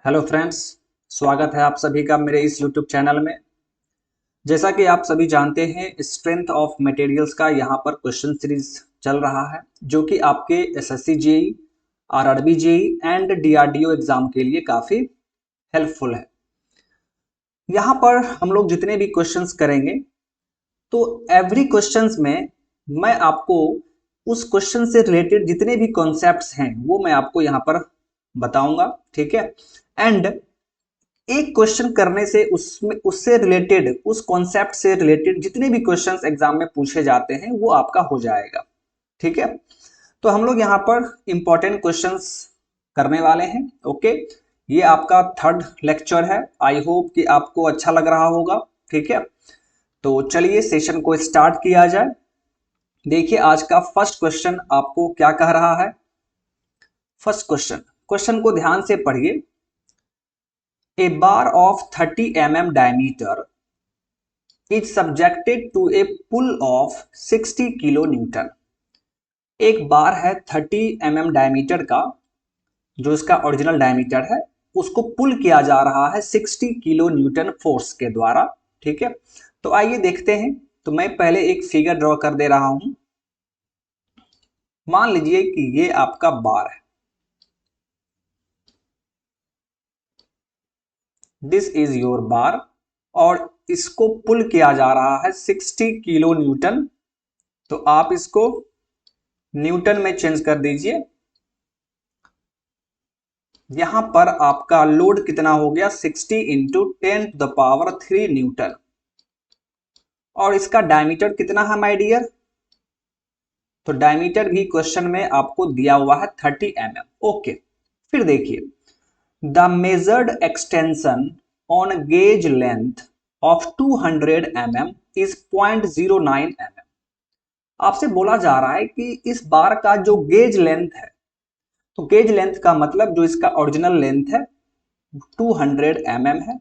Hello friends, स्वागत है आप सभी का मेरे इस यूट्यूब चैनल में। जैसा कि आप सभी जानते हैं, स्ट्रेंथ ऑफ मटेरियल्स का यहाँ पर क्वेश्चन सीरीज चल रहा है, जो कि आपके SSC JE, RRB JE and DRDO exam के लिए काफ़ी हेल्पफुल है। यहाँ पर हम लोग जितने भी क्वेश्चंस करेंगे, तो एवरी क्वेश्चंस में मैं आपको उस क्वेश्चन से रिलेटेड जितने भी कॉन्सेप्ट्स हैं वो मैं आपको यहाँ पर बताऊंगा, ठीक है। एंड एक क्वेश्चन करने से उसमें उससे रिलेटेड, उस कॉन्सेप्ट से रिलेटेड जितने भी क्वेश्चंस एग्जाम में पूछे जाते हैं वो आपका हो जाएगा, ठीक है। तो हम लोग यहाँ पर इंपॉर्टेंट क्वेश्चंस करने वाले हैं, ओके। ये आपका थर्ड लेक्चर है, आई होप कि आपको अच्छा लग रहा होगा, ठीक है। तो चलिए सेशन को स्टार्ट किया जाए। देखिए आज का फर्स्ट क्वेश्चन आपको क्या कह रहा है। फर्स्ट क्वेश्चन को ध्यान से पढ़िए। A bar of 30 mm diameter is subjected to a pull of 60 kilonewton। एक बार है 30 mm डायमीटर का, जो इसका ओरिजिनल डायमीटर है, उसको पुल किया जा रहा है 60 किलो न्यूटन फोर्स के द्वारा, ठीक है। तो आइए देखते हैं। तो मैं पहले एक फिगर ड्रॉ कर दे रहा हूं। मान लीजिए कि ये आपका बार है, दिस इज योर बार, और इसको पुल किया जा रहा है 60 किलो न्यूटन। तो आप इसको न्यूटन में चेंज कर दीजिए। यहां पर आपका लोड कितना हो गया, 60 इंटू 10⁻³ न्यूटन। और इसका डायमीटर कितना है माय डियर, तो डायमीटर भी क्वेश्चन में आपको दिया हुआ है 30 mm, ओके। फिर देखिए, the measured extension on gauge length of 200 mm is 0.09 mm। आपसे बोला जा रहा है कि इस बार का जो गेज लेंथ है, तो गेज लेंथ का मतलब जो इसका ओरिजिनल लेंथ है 200 mm है।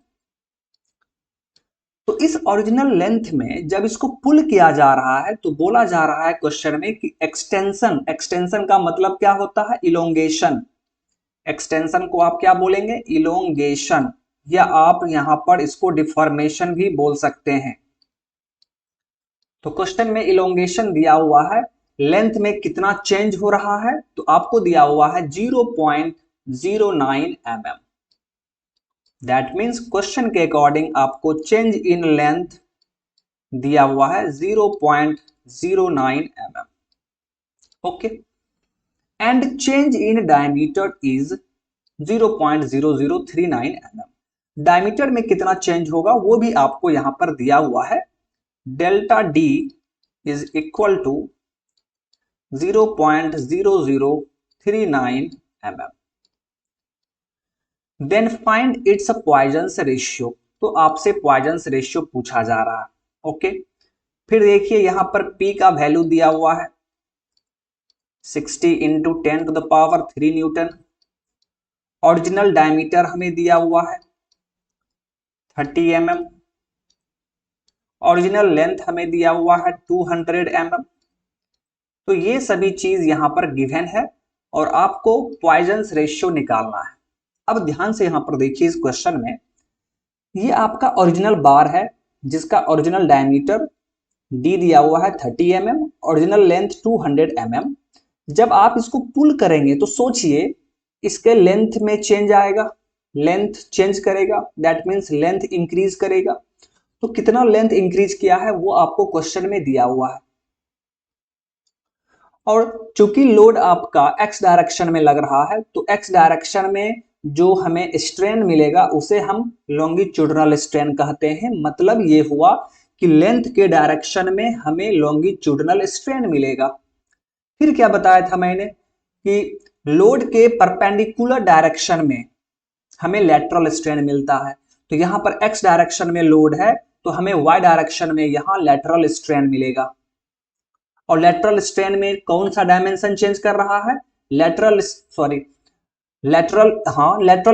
तो इस ओरिजिनल लेंथ में जब इसको पुल किया जा रहा है, तो बोला जा रहा है क्वेश्चन में कि एक्सटेंशन का मतलब क्या होता है, इलोंगेशन। एक्सटेंशन को आप क्या बोलेंगे, इलोंगेशन, या आप यहां पर इसको डिफॉर्मेशन भी बोल सकते हैं। तो क्वेश्चन में इलोंगेशन दिया हुआ है, लेंथ में कितना चेंज हो रहा है, तो आपको दिया हुआ है 0.09 mm। दैट मीन्स क्वेश्चन के अकॉर्डिंग आपको चेंज इन लेंथ दिया हुआ है 0.09 mm, okay. And change in diameter is 0.0039 mm। Diameter में कितना चेंज होगा वो भी आपको यहां पर दिया हुआ है। Delta D is equal to 0.0039 mm। Then find its Poisson's ratio. तो आपसे पॉइजन्स रेशियो पूछा जा रहा है, ओके। फिर देखिए यहां पर P का वैल्यू दिया हुआ है 60 इंटू 10⁻³ न्यूटन। ओरिजिनल डायमीटर हमें दिया हुआ है 30 mm। ओरिजिनल लेंथ हमें दिया हुआ है 200 mm। तो ये सभी चीज यहां पर गिवन है और आपको पॉइजन्स रेशियो निकालना है। अब ध्यान से यहां पर देखिए, इस क्वेश्चन में ये आपका ओरिजिनल बार है जिसका ओरिजिनल डायमीटर डी दिया हुआ है 30 mm, ओरिजिनल लेंथ 200 mm। जब आप इसको पुल करेंगे तो सोचिए इसके लेंथ में चेंज आएगा, लेंथ चेंज करेगा, दैट मीन्स लेंथ इंक्रीज करेगा। तो कितना लेंथ इंक्रीज किया है वो आपको क्वेश्चन में दिया हुआ है। और चूंकि लोड आपका एक्स डायरेक्शन में लग रहा है, तो एक्स डायरेक्शन में जो हमें स्ट्रेन मिलेगा उसे हम लॉन्गिट्यूडनल स्ट्रेन कहते हैं। मतलब ये हुआ कि लेंथ के डायरेक्शन में हमें लॉन्गिट्यूडनल स्ट्रेन मिलेगा। फिर क्या बताया था मैंने कि लोड के परपेंडिकुलर डायरेक्शन में हमें लेटरल स्ट्रेन मिलता है। तो यहां पर एक्स डायरेक्शन में लोड है तो हमें वाई डायरेक्शन में यहां लेटरल स्ट्रेन मिलेगा। और लेटरल स्ट्रेन में कौन सा डायमेंशन चेंज कर रहा है, लेटरल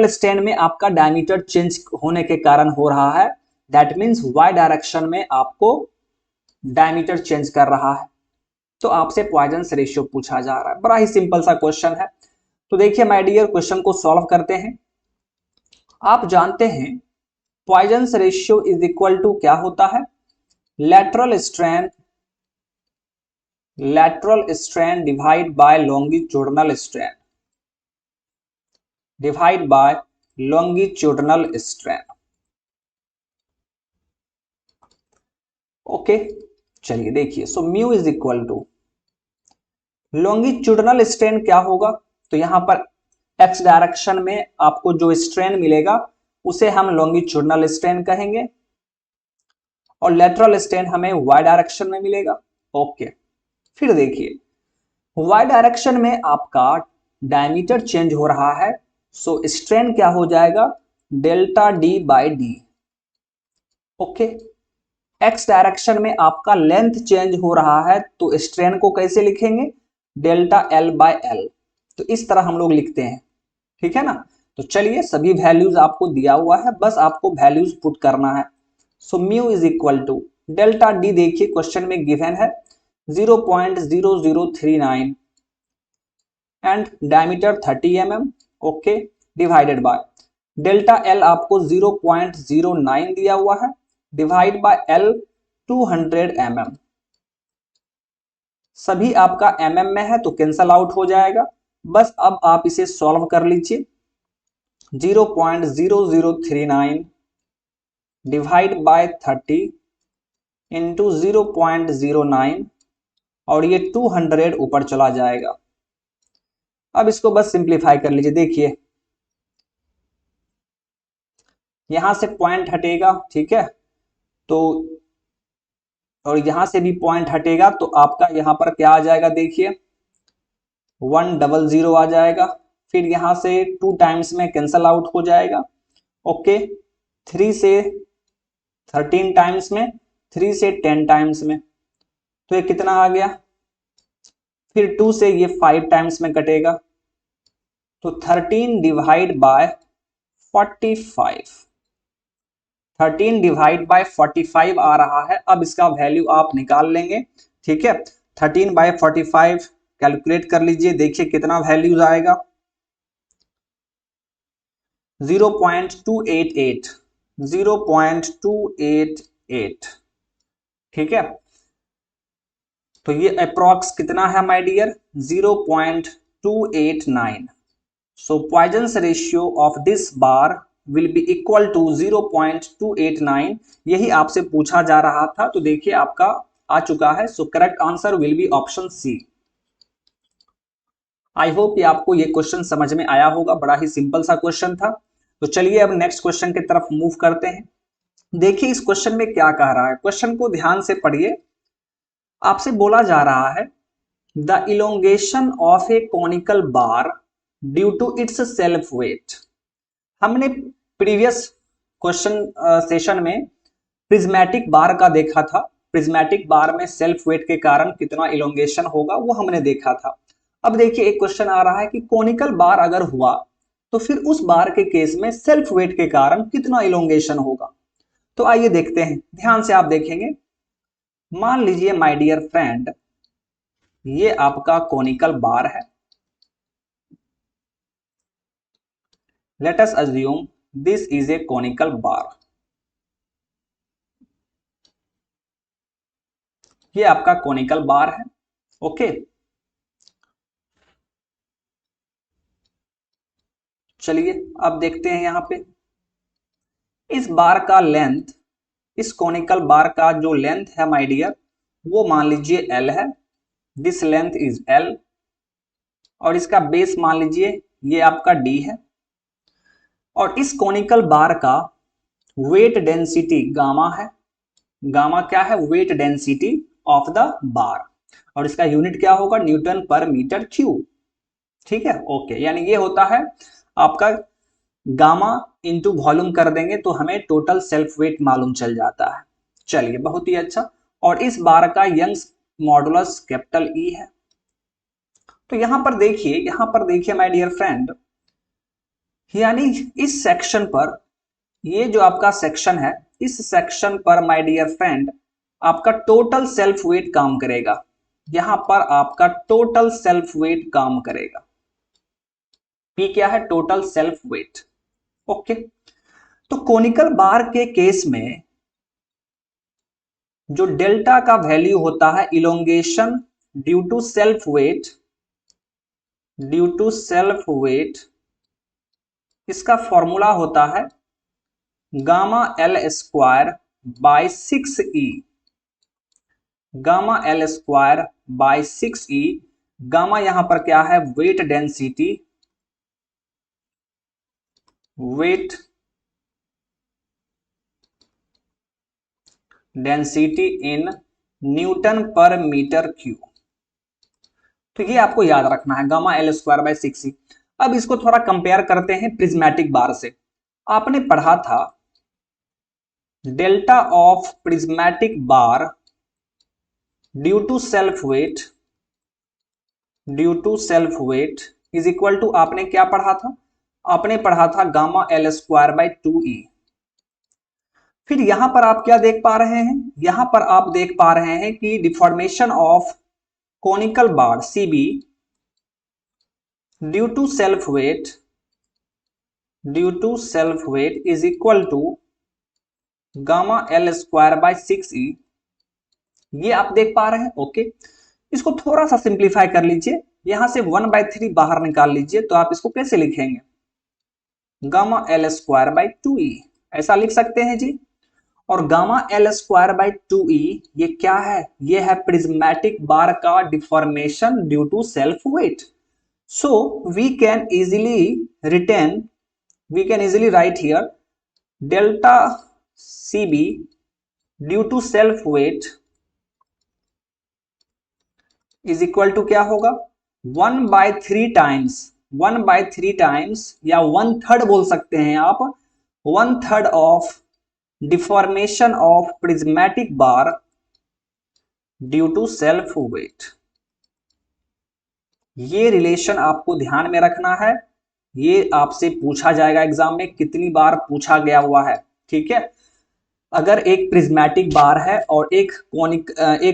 स्ट्रेन में आपका डायमीटर चेंज होने के कारण हो रहा है। दैट मीन्स वाई डायरेक्शन में आपको डायमीटर चेंज कर रहा है। तो आपसे पॉइजन्स रेशियो पूछा जा रहा है, बड़ा ही सिंपल सा क्वेश्चन है। तो देखिए माय डियर, क्वेश्चन को सॉल्व करते हैं। आप जानते हैं Poisson's ratio is equal to क्या होता है? Lateral strain divide by longitudinal strain, divide by longitudinal strain. Okay, चलिए देखिए, so mu is equal to longitudinal strain क्या होगा? तो यहां पर एक्स डायरेक्शन में आपको जो स्ट्रेन मिलेगा उसे हम लॉन्गिट्यूडनल स्ट्रेन कहेंगे, और लेटरल स्ट्रेन हमें वाई डायरेक्शन में मिलेगा। ओके, फिर देखिए वाई डायरेक्शन में आपका डायमीटर चेंज हो रहा है, सो स्ट्रेन क्या हो जाएगा? Delta D by D. Okay, x direction में आपका लेंथ चेंज हो रहा है, तो स्ट्रेन को कैसे लिखेंगे? Delta L by L. तो इस तरह हम लोग लिखते हैं, ठीक है ना। तो चलिए, सभी वैल्यूज आपको दिया हुआ है, बस आपको वैल्यूज पुट करना है। So mu is equal to delta D, देखिए क्वेश्चन में गिवन है 0.0039 and diameter 30 mm। Okay, divided by delta L आपको 0.09 दिया हुआ है, डिवाइड बाय एल 200 mm। सभी आपका mm में है तो कैंसल आउट हो जाएगा। बस अब आप इसे सॉल्व कर लीजिए। 0.0039 डिवाइड बाय 30 इंटू 0.09, और ये 200 ऊपर चला जाएगा। अब इसको बस सिंप्लीफाई कर लीजिए। देखिए यहां से पॉइंट हटेगा, ठीक है, तो और यहां से भी पॉइंट हटेगा, तो आपका यहां पर क्या आ जाएगा? देखिए 100 आ जाएगा। फिर यहां से 2 टाइम्स में कैंसल आउट हो जाएगा। ओके, 3 से 13 टाइम्स में, 3 से 10 टाइम्स में, तो ये कितना आ गया? फिर 2 से ये 5 टाइम्स में कटेगा, तो 13 डिवाइड बाय 45, 13 डिवाइड बाय 45 आ रहा है। अब इसका वैल्यू आप निकाल लेंगे, ठीक है। 13 बाय 45 कैलकुलेट कर लीजिए, देखिए कितना वैल्यूज आएगा? 0.288, 0.288, ठीक है। तो ये अप्रॉक्स कितना है my dear? 0.289। So Poisson's ratio of this bar will be equal to 0.289। यही आपसे पूछा जा रहा था, तो देखिए आपका आ चुका है। So correct answer will be option C. I hope ये आपको ये क्वेश्चन समझ में आया होगा, बड़ा ही सिंपल सा क्वेश्चन था। तो चलिए अब नेक्स्ट क्वेश्चन की तरफ मूव करते हैं। देखिए इस क्वेश्चन में क्या कह रहा है, क्वेश्चन को ध्यान से पढ़िए। आपसे बोला जा रहा है the elongation of a conical bar due to its self weight. हमने प्रीवियस क्वेश्चन सेशन में प्रिज्मेटिक बार का देखा था। प्रिज्मेटिक बार में सेल्फ वेट के कारण कितना इलोंगेशन होगा वो हमने देखा था। अब देखिए एक क्वेश्चन आ रहा है कि कॉनिकल बार अगर हुआ तो फिर उस बार के केस में सेल्फ वेट के कारण कितना इलोंगेशन होगा। तो आइए देखते हैं, ध्यान से आप देखेंगे। मान लीजिए माय डियर फ्रेंड, ये आपका कॉनिकल बार है। Let us assume this is a conical bar. ये आपका कॉनिकल बार है। ओके, चलिए अब देखते हैं यहां पे इस बार का लेंथ, इस कॉनिकल बार का जो लेंथ है माय डियर, वो मान लीजिए एल है। दिस लेंथ इज एल, और इसका बेस मान लीजिए ये आपका डी है। और इस कॉनिकल बार का वेट डेंसिटी गामा है। गामा क्या है? Weight density of the bar, और इसका यूनिट क्या होगा? न्यूटन पर मीटर क्यूब, ठीक है। ओके, यानी ये होता है आपका गामा इंटू वॉल्यूम कर देंगे तो हमें टोटल सेल्फ वेट मालूम चल जाता है। चलिए, बहुत ही अच्छा। और इस बार का यंग्स मॉडुलस कैपिटल ई है। तो यहां पर देखिए, यहां पर देखिए माय डियर फ्रेंड, यानी इस सेक्शन पर, ये जो आपका सेक्शन है, इस सेक्शन पर माय डियर फ्रेंड आपका टोटल सेल्फ वेट काम करेगा। यहां पर आपका टोटल सेल्फ वेट काम करेगा। P क्या है? Total self weight. ओके, तो कोनिकल बार के केस में जो डेल्टा का वैल्यू होता है elongation due to self weight, इसका फॉर्मूला होता है gamma L square by 6E, gamma L square by 6E। Gamma यहां पर क्या है? Weight density, weight density in Newton per metre cube. तो ये आपको याद रखना है, gamma L square by 6E। अब इसको थोड़ा कंपेयर करते हैं प्रिज्मेटिक बार से। आपने पढ़ा था delta of prismatic bar due to self weight is equal to, आपने क्या पढ़ा था? आपने पढ़ा था gamma L square bye 2E। फिर यहां पर आप क्या देख पा रहे हैं? यहां पर आप देख पा रहे हैं कि deformation of conical bar CB due to self weight is equal to gamma L square by 6E। ये आप देख पा रहे हैं। ओके, इसको थोड़ा सा सिंप्लीफाई कर लीजिए, यहां से 1/3 बाहर निकाल लीजिए, तो आप इसको कैसे लिखेंगे? Gamma L square bye 2E, ऐसा लिख सकते हैं जी। और gamma L square bye 2E ये क्या है? ये है प्रिज्मेटिक बार का deformation due to self weight. So we can easily write here delta CB due to self weight is equal to क्या होगा? 1/3 टाइम्स या 1/3 बोल सकते हैं आप, 1/3 of deformation of prismatic bar due to self weight. ये relation आपको ध्यान में रखना है, ये आपसे पूछा जाएगा एग्जाम में, कितनी बार पूछा गया हुआ है। ठीक है, अगर एक प्रिज्मेटिक बार है और एक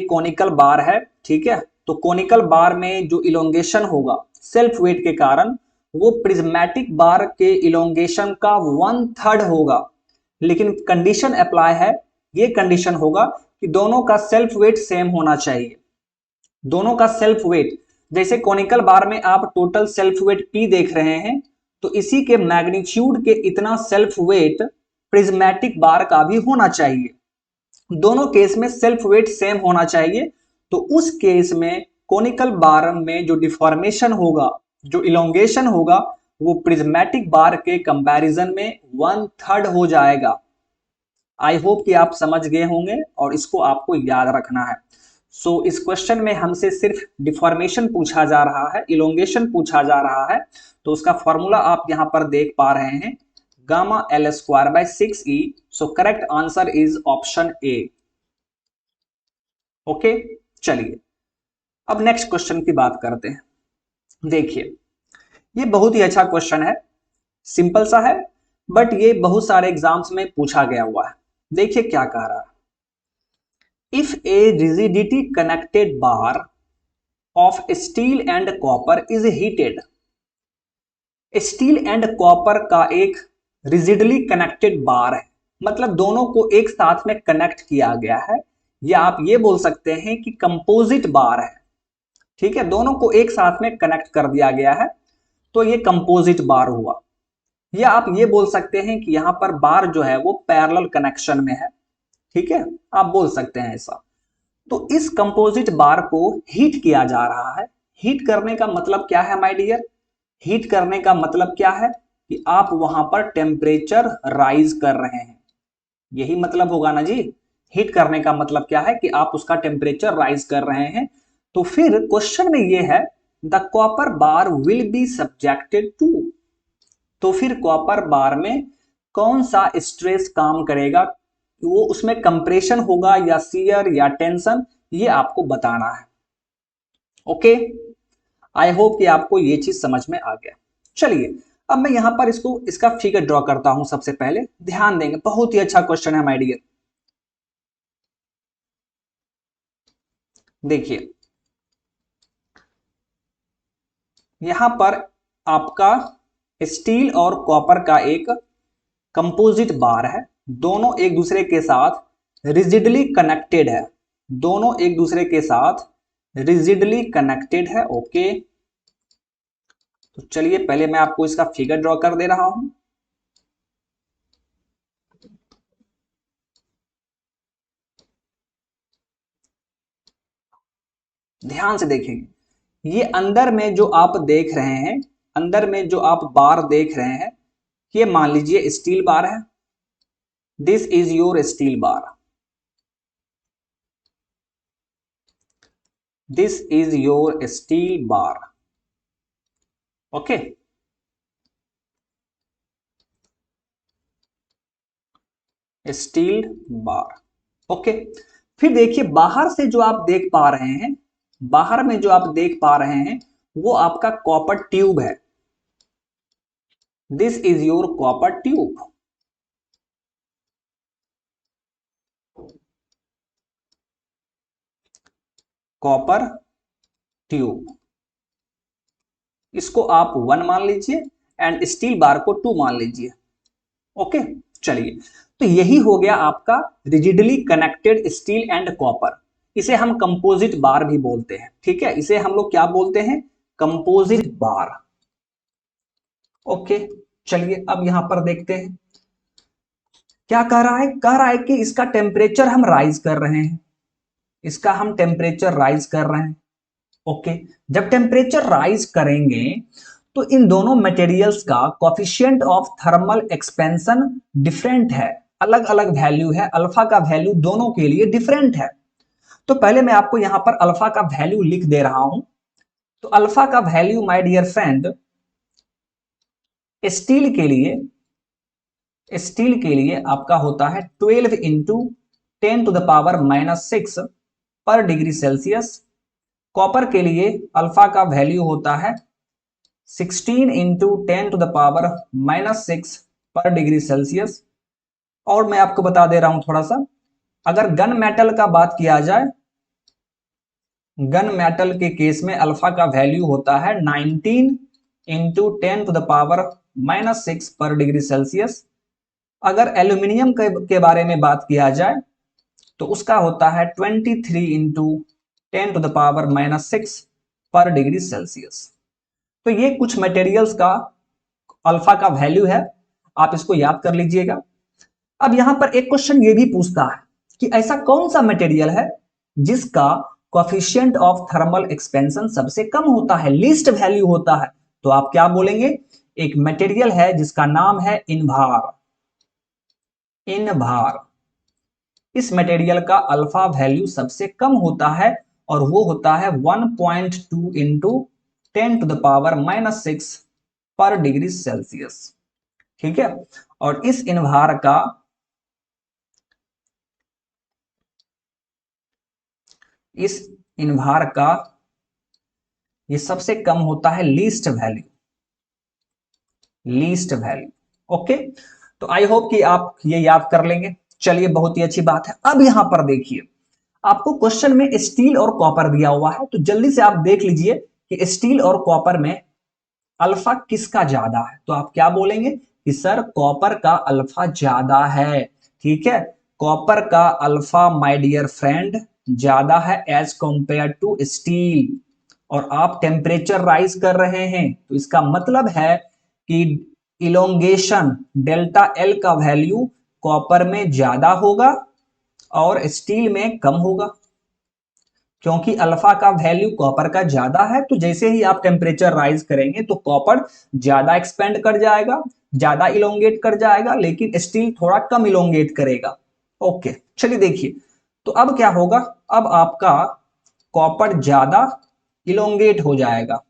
कोनिकल बार है, ठीक है, तो कोनिकल बार में जो इलोंगेशन होगा सेल्फ वेट के कारण, वो प्रिज्मेटिक बार के इलोंगेशन का 1/3 होगा। लेकिन कंडीशन अप्लाई है, ये कंडीशन होगा कि दोनों का सेल्फ वेट सेम होना चाहिए। दोनों का सेल्फ वेट, जैसे कोनिकल बार में आप टोटल सेल्फ वेट P देख रहे हैं, तो इसी के मैग्नीट्यूड के इतना सेल्फ वेट प्रिज्मेटिक बार का भी होना चाहिए। दोनों केस में सेल्फ वेट सेम होना चाहिए। तो उस केस में कोनिकल बार में जो डिफॉर्मेशन होगा, जो इलोंगेशन होगा, वो प्रिज्मेटिक बार के कंपैरिजन में 1/3 हो जाएगा। आई होप कि आप समझ गए होंगे और इसको आपको याद रखना है। सो इस क्वेश्चन में हमसे सिर्फ डिफॉर्मेशन पूछा जा रहा है, इलोंगेशन पूछा जा रहा है, तो उसका फॉर्मूला आप यहां पर देख पा रहे हैं, gamma L square by 6E। So correct answer is option A. Okay, चलिए अब नेक्स्ट क्वेश्चन की बात करते हैं। देखिए, ये बहुत ही अच्छा क्वेश्चन है, सिंपल सा है, बट ये बहुत सारे एग्जाम्स में पूछा गया हुआ है। देखिए क्या कह रहा है, if A rigidity connected bar of steel and copper is heated. Steel and copper का एक रिजिडली कनेक्टेड बार है, मतलब दोनों को एक साथ में कनेक्ट किया गया है, या आप ये बोल सकते हैं कि कंपोजिट बार है। ठीक है, दोनों को एक साथ में कनेक्ट कर दिया गया है, तो ये कंपोजिट बार हुआ। या आप ये बोल सकते हैं कि यहां पर बार जो है वो पैरेलल कनेक्शन में है। ठीक है, आप बोल सकते हैं ऐसा। तो इस कंपोजिट बार को हीट किया जा रहा है। हीट करने का मतलब क्या है माय डियर? हीट करने का मतलब क्या है कि आप वहां पर टेम्परेचर राइज कर रहे हैं, यही मतलब होगा ना जी। हीट करने का मतलब क्या है कि आप उसका टेम्परेचर राइज कर रहे हैं। तो फिर क्वेश्चन में ये है, the copper bar will be subjected to. तो फिर कॉपर बार में कौन सा स्ट्रेस काम करेगा? वो उसमें कंप्रेशन होगा या शियर या टेंशन, ये आपको बताना है। ओके, आई होप कि आपको ये चीज समझ में आ गया। चलिए अब मैं यहां पर इसका फिगर ड्रॉ करता हूं। सबसे पहले ध्यान देंगे, बहुत ही अच्छा क्वेश्चन है माय डियर। देखिए यहां पर आपका स्टील और कॉपर का एक कंपोजिट बार है, दोनों एक दूसरे के साथ रिजिडली कनेक्टेड है, दोनों एक दूसरे के साथ रिजिडली कनेक्टेड है। ओके, तो चलिए पहले मैं आपको इसका फिगर ड्रॉ कर दे रहा हूं। ध्यान से देखेंगे, ये अंदर में जो आप देख रहे हैं, अंदर में जो आप बार देख रहे हैं, ये मान लीजिए स्टील बार है। This is your steel bar, this is your steel bar. Okay, steel bar. Okay, फिर देखिए बाहर से जो आप देख पा रहे हैं, बाहर में जो आप देख पा रहे हैं वो आपका कॉपर ट्यूब है। This is your copper tube. Copper tube, इसको आप 1 मान लीजिए एंड स्टील बार को 2 मान लीजिए। ओके, चलिए, तो यही हो गया आपका rigidly connected steel and copper. इसे हम कंपोजिट बार भी बोलते हैं। ठीक है, इसे हम लोग क्या बोलते हैं? कंपोजिट बार। ओके, चलिए अब यहां पर देखते हैं क्या कह रहा है। कह रहा है कि इसका टेम्परेचर हम राइज कर रहे हैं, इसका हम टेम्परेचर राइज कर रहे हैं। ओके, जब टेम्परेचर राइज करेंगे तो इन दोनों मटेरियल्स का coefficient of thermal expansion different है, अलग अलग वैल्यू है, अल्फा का वैल्यू दोनों के लिए डिफरेंट है। तो पहले मैं आपको यहां पर अल्फा का वैल्यू लिख दे रहा हूं। तो अल्फा का value my dear friend, steel के लिए, स्टील के लिए आपका होता है 12 इंटू 10⁻⁻6 पर डिग्री सेल्सियस। कॉपर के लिए अल्फा का वैल्यू होता है 16 इंटू 10⁻⁻6 पर डिग्री सेल्सियस। और मैं आपको बता दे रहा हूं थोड़ा सा, अगर गन मेटल का बात किया जाए, गन मेटल के केस में अल्फा का वैल्यू होता है 19 इंटू 10⁻⁻6 पर डिग्री सेल्सियस। अगर एल्यूमिनियम के बारे में बात किया जाए तो उसका होता है 23 इंटू 10⁻⁻6 पर डिग्री सेल्सियस। तो ये कुछ मटेरियल्स का अल्फा का वैल्यू है, आप इसको याद कर लीजिएगा। अब यहां पर एक क्वेश्चन ये भी पूछता है कि ऐसा कौन सा मटेरियल है जिसका कोफिशिएंट ऑफ थर्मल एक्सपेंशन सबसे कम होता है, लीस्ट वैल्यू होता है। तो आप क्या बोलेंगे? एक मटेरियल है जिसका नाम है इनभार। इनभार, इस मटेरियल का अल्फा वैल्यू सबसे कम होता है और वो होता है 1.2 इंटू 10⁻⁻6 पर डिग्री सेल्सियस। ठीक है, और इस इनभार का, इस इनभार का ये सबसे कम होता है least value, least value. Okay, तो आई होप कि आप ये याद कर लेंगे। चलिए, बहुत ही अच्छी बात है। अब यहां पर देखिए, आपको क्वेश्चन में स्टील और कॉपर दिया हुआ है, तो जल्दी से आप देख लीजिए कि स्टील और कॉपर में अल्फा किसका ज्यादा है। तो आप क्या बोलेंगे कि सर कॉपर का अल्फा ज्यादा है। ठीक है, कॉपर का अल्फा माय डियर फ्रेंड ज्यादा है एज कंपेयर टू स्टील। और आप टेम्परेचर राइज कर रहे हैं तो इसका मतलब है कि इलोंगेशन डेल्टा एल का वैल्यू कॉपर में ज्यादा होगा और स्टील में कम होगा। क्योंकि अल्फा का वैल्यू कॉपर का ज्यादा है, तो जैसे ही आप टेम्परेचर राइज करेंगे तो कॉपर ज्यादा एक्सपेंड कर जाएगा, ज्यादा इलोंगेट कर जाएगा, लेकिन स्टील थोड़ा कम इलोंगेट करेगा। ओके, चलिए देखिए, तो अब क्या होगा? अब आपका कॉपर ज्यादा इलोंगेट हो जाएगा।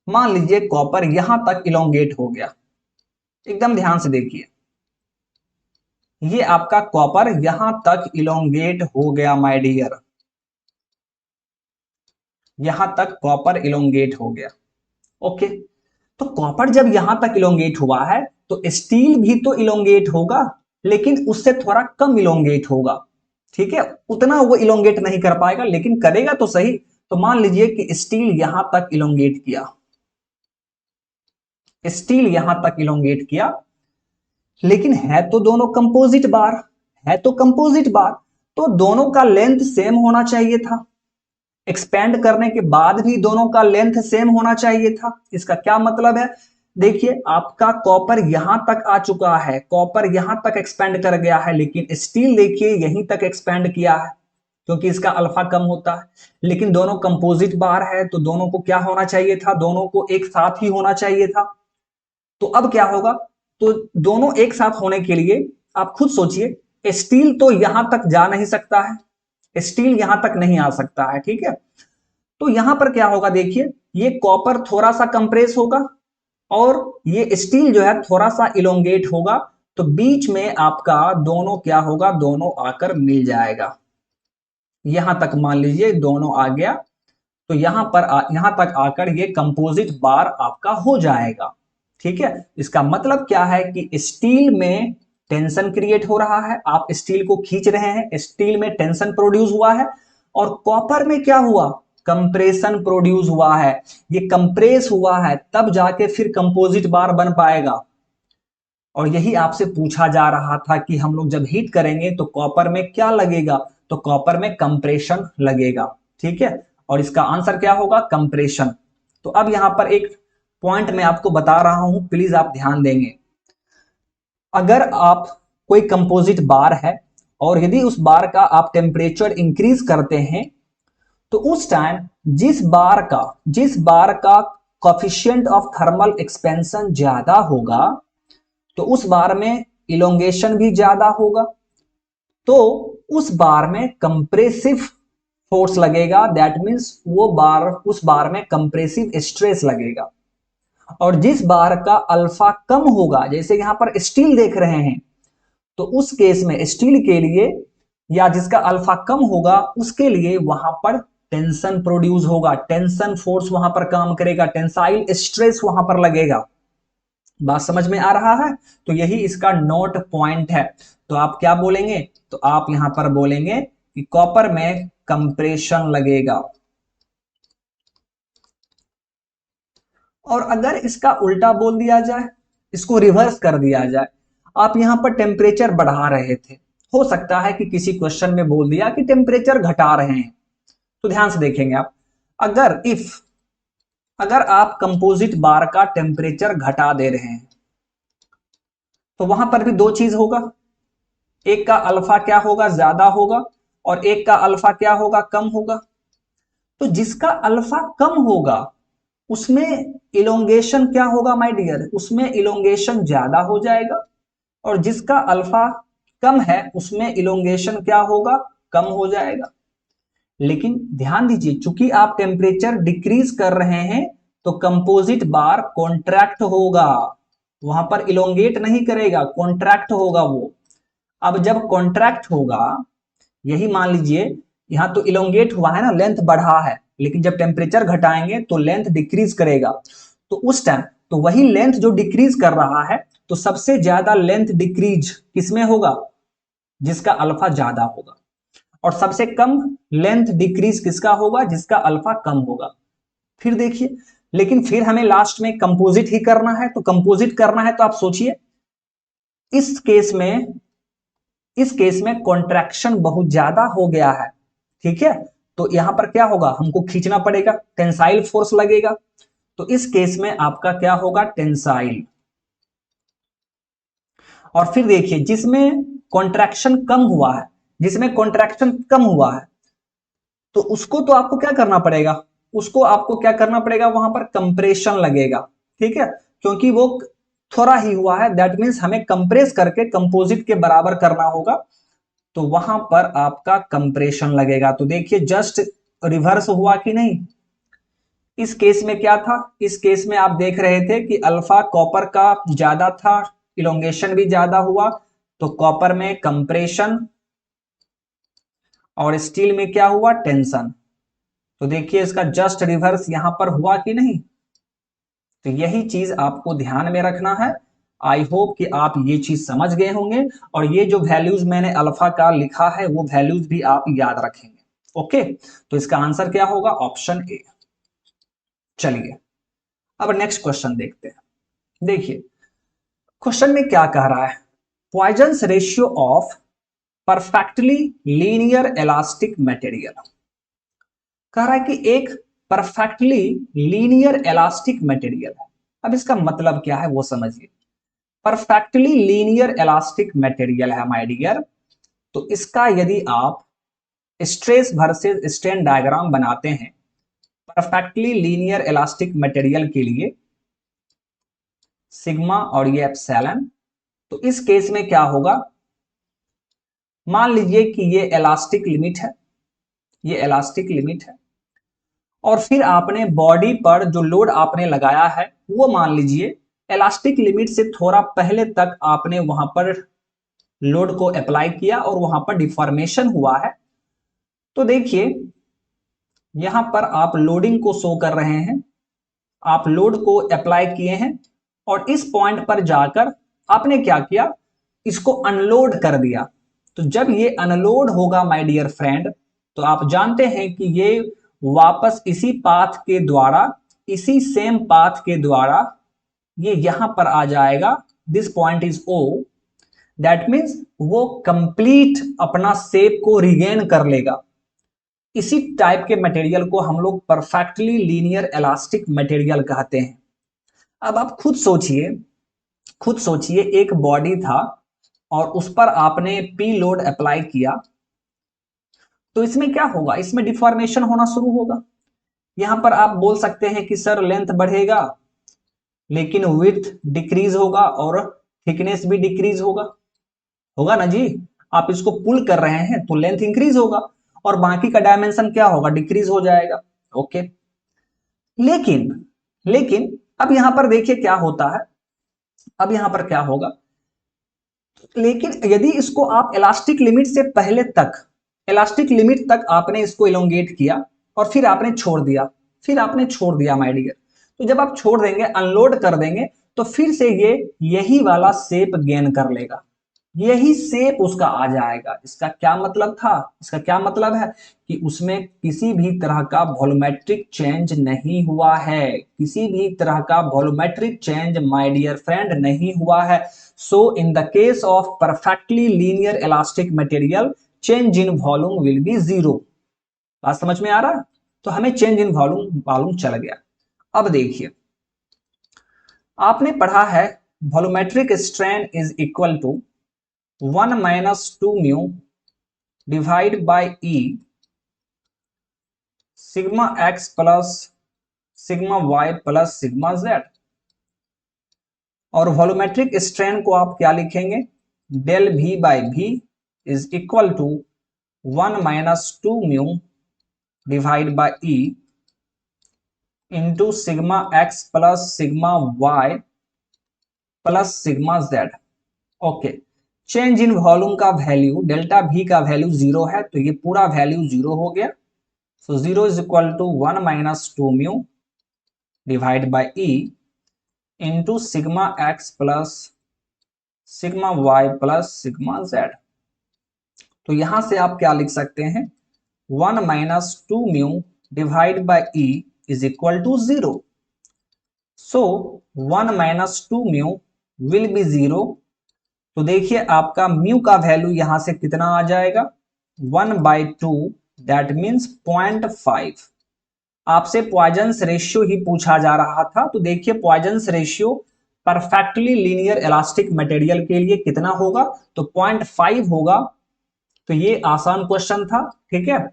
मान लीजिए कॉपर यहां तक इलोंगेट हो गया, एकदम ध्यान से देखिए, ये आपका कॉपर यहां तक इलोंगेट हो गया माय डियर, यहां तक कॉपर इलोंगेट हो गया। ओके, तो कॉपर जब यहां तक इलोंगेट हुआ है तो स्टील भी तो इलोंगेट होगा, लेकिन उससे थोड़ा कम इलोंगेट होगा। ठीक है, उतना वो इलोंगेट नहीं कर पाएगा, लेकिन करेगा तो सही। तो मान लीजिए कि स्टील यहां तक इलोंगेट किया, स्टील यहां तक इलोंगेट किया, लेकिन है तो दोनों कंपोजिट बार, है तो कंपोजिट बार, तो दोनों का लेंथ सेम होना चाहिए था। एक्सपेंड करने के बाद भी दोनों का लेंथ सेम होना चाहिए था। इसका क्या मतलब है, देखिए आपका कॉपर यहां तक आ चुका है, कॉपर यहां तक एक्सपेंड कर गया है, लेकिन स्टील देखिए यहीं तक एक्सपेंड किया है, क्योंकि इसका अल्फा कम होता है। लेकिन दोनों कंपोजिट बार है तो दोनों को क्या होना चाहिए था, दोनों को एक साथ ही होना चाहिए था। तो अब क्या होगा, तो दोनों एक साथ होने के लिए आप खुद सोचिए, स्टील तो यहां तक जा नहीं सकता है, स्टील यहां तक नहीं आ सकता है, ठीक है। तो यहां पर क्या होगा, देखिए ये कॉपर थोड़ा सा कंप्रेस होगा और ये स्टील जो है थोड़ा सा इलोंगेट होगा, तो बीच में आपका दोनों क्या होगा, दोनों आकर मिल जाएगा। यहां तक मान लीजिए दोनों आ गया, तो यहां तक आकर ये कंपोजिट बार आपका हो जाएगा, ठीक है। इसका मतलब क्या है कि स्टील में टेंशन क्रिएट हो रहा है, आप स्टील को खींच रहे हैं, स्टील में टेंशन प्रोड्यूस हुआ है, और कॉपर में क्या हुआ, कंप्रेशन प्रोड्यूस हुआ है। ये कंप्रेस हुआ है तब जाके फिर कंपोजिट बार बन पाएगा। और यही आपसे पूछा जा रहा था कि हम लोग जब हीट करेंगे तो कॉपर में क्या लगेगा, तो कॉपर में कंप्रेशन लगेगा, ठीक है। और इसका आंसर क्या होगा, कंप्रेशन। तो अब यहां पर एक पॉइंट मैं आपको बता रहा हूं, प्लीज आप ध्यान देंगे। अगर आप कोई कंपोजिट बार है और यदि उस बार का आप टेम्परेचर इंक्रीज करते हैं, तो उस टाइम जिस बार का कॉफिशिएंट ऑफ थर्मल एक्सपेंशन ज्यादा होगा, तो उस बार में इलोंगेशन भी ज्यादा होगा, तो उस बार में कंप्रेसिव फोर्स लगेगा, दैट मीन्स उस बार में कंप्रेसिव स्ट्रेस लगेगा। और जिस बार का अल्फा कम होगा, जैसे यहां पर स्टील देख रहे हैं, तो उस केस में स्टील के लिए या जिसका अल्फा कम होगा उसके लिए वहां पर टेंशन प्रोड्यूस होगा, टेंशन फोर्स वहां पर काम करेगा, टेंसाइल स्ट्रेस वहां पर लगेगा। बात समझ में आ रहा है, तो यही इसका नोट पॉइंट है। तो आप क्या बोलेंगे, तो आप यहां पर बोलेंगे कि कॉपर में कंप्रेशन लगेगा। और अगर इसका उल्टा बोल दिया जाए, इसको रिवर्स कर दिया जाए, आप यहां पर टेम्परेचर बढ़ा रहे थे, हो सकता है कि किसी क्वेश्चन में बोल दिया कि टेम्परेचर घटा रहे हैं, तो ध्यान से देखेंगे आप, अगर आप कंपोजिट बार का टेम्परेचर घटा दे रहे हैं, तो वहां पर भी दो चीज होगा, एक का अल्फा क्या होगा, ज्यादा होगा, और एक का अल्फा क्या होगा, कम होगा। तो जिसका अल्फा कम होगा उसमें इलोंगेशन क्या होगा माय डियर, उसमें इलोंगेशन ज्यादा हो जाएगा, और जिसका अल्फा कम है उसमें इलोंगेशन क्या होगा, कम हो जाएगा। लेकिन ध्यान दीजिए, चूंकि आप टेम्परेचर डिक्रीज कर रहे हैं, तो कंपोजिट बार कॉन्ट्रैक्ट होगा, वहां पर इलोंगेट नहीं करेगा, कॉन्ट्रैक्ट होगा वो। अब जब कॉन्ट्रैक्ट होगा, यही मान लीजिए यहां तो इलोंगेट हुआ है ना, लेंथ बढ़ा है, लेकिन जब टेम्परेचर घटाएंगे तो लेंथ डिक्रीज करेगा। तो उस टाइम तो वही लेंथ जो डिक्रीज कर रहा है, तो सबसे ज्यादा लेंथ डिक्रीज किसमें होगा, जिसका अल्फा ज्यादा होगा, और सबसे कम लेंथ डिक्रीज किसका होगा, जिसका अल्फा कम होगा। फिर देखिए, लेकिन फिर हमें लास्ट में कंपोजिट ही करना है, तो कंपोजिट करना है तो आप सोचिए, इस केस में इस केस में कॉन्ट्रैक्शन बहुत ज्यादा हो गया है, ठीक है। तो यहां पर क्या होगा, हमको खींचना पड़ेगा, टेंसाइल फोर्स लगेगा, तो इस केस में आपका क्या होगा, टेंसाइल। और फिर देखिए, जिसमें कॉन्ट्रैक्शन कम हुआ है, तो उसको तो आपको क्या करना पड़ेगा, उसको आपको क्या करना पड़ेगा, वहां पर कंप्रेशन लगेगा, ठीक है, क्योंकि वो थोड़ा ही हुआ है, दैट मीन्स हमें कंप्रेस करके कंपोजिट के बराबर करना होगा, तो वहां पर आपका कंप्रेशन लगेगा। तो देखिए जस्ट रिवर्स हुआ कि नहीं। इस केस में क्या था, इस केस में आप देख रहे थे कि अल्फा कॉपर का ज्यादा था, इलोंगेशन भी ज्यादा हुआ, तो कॉपर में कंप्रेशन, और स्टील में क्या हुआ, टेंशन। तो देखिए इसका जस्ट रिवर्स यहां पर हुआ कि नहीं। तो यही चीज आपको ध्यान में रखना है। आई होप कि आप ये चीज समझ गए होंगे, और ये जो वैल्यूज मैंने अल्फा का लिखा है वो वैल्यूज भी आप याद रखेंगे। ओके, तो इसका आंसर क्या होगा, ऑप्शन ए। चलिए अब नेक्स्ट क्वेश्चन देखते हैं। देखिए क्वेश्चन में क्या कह रहा है, Poisson's ratio of perfectly linear elastic material. कह रहा है कि एक परफेक्टली लीनियर इलास्टिक मटेरियल है। अब इसका मतलब क्या है वो समझिए। परफेक्टली लीनियर इलास्टिक मटेरियल है माय डियर, तो इसका यदि आप स्ट्रेस वर्सेस स्ट्रेन डायग्राम बनाते हैं परफेक्टली लीनियर इलास्टिक मटेरियल के लिए, सिग्मा और ये एप्सिलॉन, तो इस केस में क्या होगा, मान लीजिए कि ये इलास्टिक लिमिट है, ये इलास्टिक लिमिट है, और फिर आपने बॉडी पर जो लोड आपने लगाया है वो मान लीजिए इलास्टिक लिमिट से थोड़ा पहले तक आपने वहां पर लोड को अप्लाई किया और वहां पर डिफॉर्मेशन हुआ है। तो देखिए यहां पर आप लोडिंग को शो कर रहे हैं, आप लोड को अप्लाई किए हैं और इस पॉइंट पर जाकर आपने क्या किया, इसको अनलोड कर दिया। तो जब ये अनलोड होगा माय डियर फ्रेंड, तो आप जानते हैं कि ये वापस इसी पाथ के द्वारा, इसी सेम पाथ के द्वारा ये यहां पर आ जाएगा। This point is O, that means वो कंप्लीट अपना शेप को रिगेन कर लेगा। इसी टाइप के मटेरियल को हम लोग परफेक्टली लीनियर इलास्टिक मटेरियल कहते हैं। अब आप खुद सोचिए, खुद सोचिए एक बॉडी था और उस पर आपने पी लोड अप्लाई किया, तो इसमें क्या होगा, इसमें डिफॉर्मेशन होना शुरू होगा। यहां पर आप बोल सकते हैं कि सर लेंथ बढ़ेगा लेकिन विड्थ डिक्रीज होगा और थिकनेस भी डिक्रीज होगा, होगा ना जी। आप इसको पुल कर रहे हैं तो लेंथ इंक्रीज होगा और बाकी का डायमेंशन क्या होगा, डिक्रीज हो जाएगा। ओके, लेकिन लेकिन अब यहां पर देखिए क्या होता है, अब यहां पर क्या होगा, लेकिन यदि इसको आप इलास्टिक लिमिट से पहले तक, इलास्टिक लिमिट तक आपने इसको इलोंगेट किया और फिर आपने छोड़ दिया, फिर आपने छोड़ दिया माय डियर, तो जब आप छोड़ देंगे अनलोड कर देंगे तो फिर से ये यही वाला शेप गेन कर लेगा, यही शेप उसका आ जाएगा। इसका क्या मतलब था, इसका क्या मतलब है कि उसमें किसी भी तरह का वॉल्यूमेट्रिक चेंज नहीं हुआ है, किसी भी तरह का volumetric change my dear friend नहीं हुआ है। So in the case of perfectly linear elastic material change in volume will be zero. बात समझ में आ रहा है, तो हमें चेंज इन वॉल्यूम मालूम चल गया। अब देखिए आपने पढ़ा है volumetric strain is equal to 1 minus 2 mu divide by E sigma x plus sigma y plus sigma z. और वॉल्यूमेट्रिक स्ट्रेन को आप क्या लिखेंगे, del V by V is equal to 1 minus 2 mu divide by E into sigma x plus sigma y plus sigma z. Okay, change in volume का value delta V का value zero है तो ये पूरा वैल्यू जीरो हो गया। So 0 is equal to 1 minus 2 mu divided by E into sigma x plus sigma y plus sigma z। तो यहां से आप क्या लिख सकते हैं, 1 minus 2 mu divided by E is equal to 0। So 1 minus 2 mu will be 0। तो देखिए आपका म्यू का वैल्यू यहां से कितना आ जाएगा, 1/2, दैट मीन्स 0.5। आपसे पॉइजन्स रेशियो ही पूछा जा रहा था, तो देखिए Poisson's ratio perfectly linear elastic material के लिए कितना होगा, तो 0.5 होगा। तो ये आसान क्वेश्चन था, ठीक है।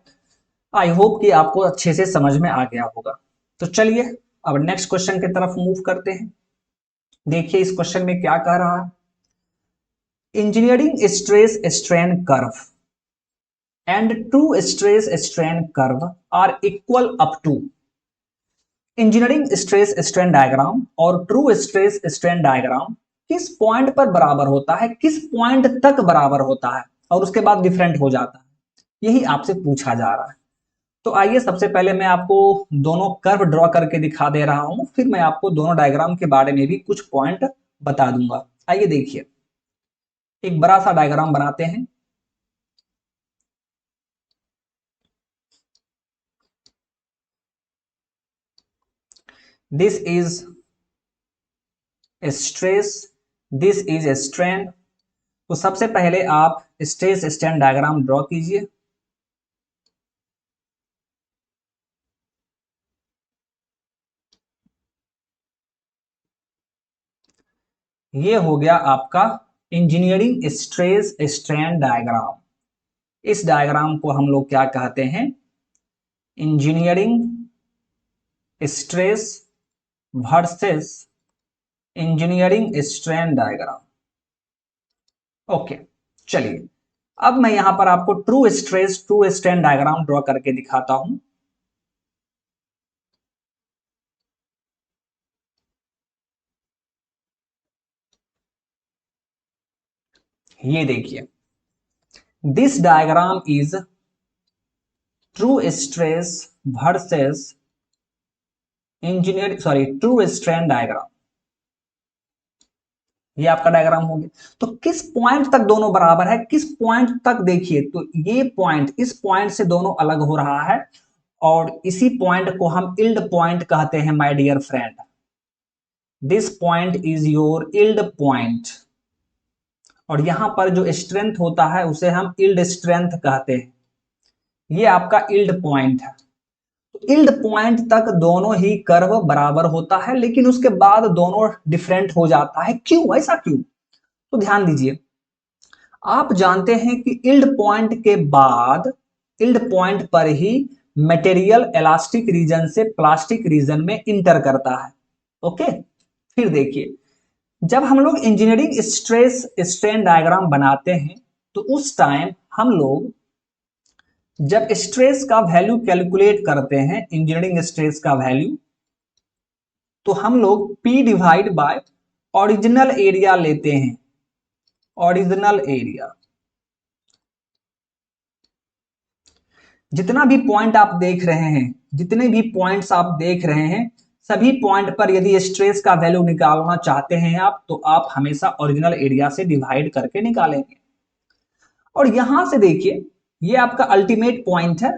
आई होप कि आपको अच्छे से समझ में आ गया होगा। तो चलिए अब नेक्स्ट क्वेश्चन की तरफ मूव करते हैं। देखिए इस क्वेश्चन में क्या कह रहा है, engineering stress strain curve and true stress strain curve are equal up to, engineering stress strain diagram और ट्रू स्ट्रेस स्ट्रेन डायग्राम किस पॉइंट पर बराबर होता है, किस पॉइंट तक बराबर होता है और उसके बाद डिफरेंट हो जाता है, यही आपसे पूछा जा रहा है। तो आइए सबसे पहले मैं आपको दोनों कर्व ड्रॉ करके दिखा दे रहा हूं, फिर मैं आपको दोनों डायग्राम के बारे में भी कुछ पॉइंट बता दूंगा। आइए देखिए एक बड़ा सा डायग्राम बनाते हैं। This is stress, this is strain. तो सबसे पहले आप स्ट्रेस स्ट्रेन डायग्राम ड्रॉ कीजिए। ये हो गया आपका इंजीनियरिंग स्ट्रेस स्ट्रेन डायग्राम। इस डायग्राम को हम लोग क्या कहते हैं? Engineering stress versus engineering strain diagram. Okay, चलिए अब मैं यहां पर आपको true stress true strain diagram draw करके दिखाता हूं। ये देखिए, this diagram is true stress versus true strain diagram. ये आपका डायग्राम हो गया। तो किस पॉइंट तक दोनों बराबर है, किस पॉइंट तक देखिए, तो ये पॉइंट, इस पॉइंट से दोनों अलग हो रहा है और इसी पॉइंट को हम इल्ड पॉइंट कहते हैं my dear friend. This point is your yield point और यहां पर जो स्ट्रेंथ होता है उसे हम इल्ड स्ट्रेंथ कहते हैं। ये आपका इल्ड पॉइंट है। तो इल्ड पॉइंट तक दोनों ही कर्व बराबर होता है, लेकिन उसके बाद दोनों डिफरेंट हो जाता है। क्यों, ऐसा क्यों? तो ध्यान दीजिए, आप जानते हैं कि इल्ड पॉइंट के बाद, इल्ड पॉइंट पर ही मटेरियल इलास्टिक रीजन से प्लास्टिक रीजन में इंटर करता है। ओके, फिर देखिए, जब हम लोग इंजीनियरिंग स्ट्रेस स्ट्रेन डायग्राम बनाते हैं तो उस टाइम हम लोग जब स्ट्रेस का वैल्यू कैलकुलेट करते हैं, इंजीनियरिंग स्ट्रेस का वैल्यू, तो हम लोग P divide by original area लेते हैं। ओरिजिनल एरिया, जितना भी पॉइंट आप देख रहे हैं, जितने भी पॉइंट्स आप देख रहे हैं, सभी पॉइंट पर यदि स्ट्रेस का वैल्यू निकालना चाहते हैं आप, तो आप हमेशा ओरिजिनल एरिया से डिवाइड करके निकालेंगे। और यहां से देखिए, ये आपका अल्टीमेट पॉइंट है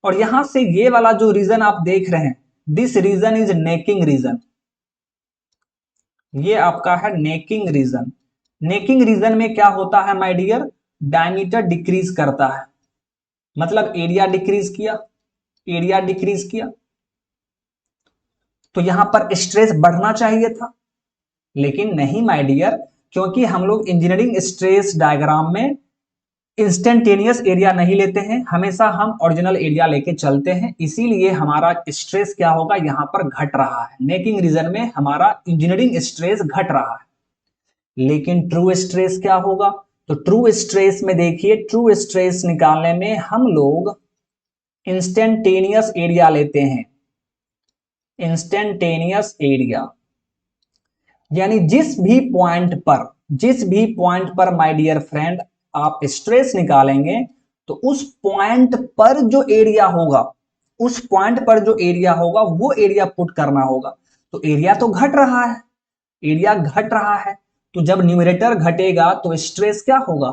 और यहां से ये वाला जो रीजन आप देख रहे हैं, this region is necking region. ये आपका है नेकिंग रीजन। नेकिंग रीजन में क्या होता है माय डियर? डायमीटर डिक्रीज करता है, मतलब एरिया डिक्रीज किया, एरिया डिक्रीज किया, तो यहां पर स्ट्रेस बढ़ना चाहिए था, लेकिन नहीं माय डियर, क्योंकि हम लोग इंजीनियरिंग स्ट्रेस डायग्राम में इंस्टेंटेनियस एरिया नहीं लेते हैं, हमेशा हम ओरिजिनल एरिया लेके चलते हैं। इसीलिए हमारा स्ट्रेस क्या होगा, यहां पर घट रहा है। नेकिंग रीजन में हमारा इंजीनियरिंग स्ट्रेस घट रहा है। लेकिन ट्रू स्ट्रेस क्या होगा? तो ट्रू स्ट्रेस में देखिए, ट्रू स्ट्रेस निकालने में हम लोग इंस्टेंटेनियस एरिया लेते हैं। इंस्टेंटेनियस एरिया यानी जिस भी पॉइंट पर, जिस भी पॉइंट पर माय डियर फ्रेंड आप स्ट्रेस निकालेंगे, तो उस पॉइंट पर जो एरिया होगा, उस पॉइंट पर जो एरिया होगा वो एरिया पुट करना होगा। तो एरिया तो घट रहा है, एरिया घट रहा है, तो जब न्यूमरेटर घटेगा तो स्ट्रेस क्या होगा?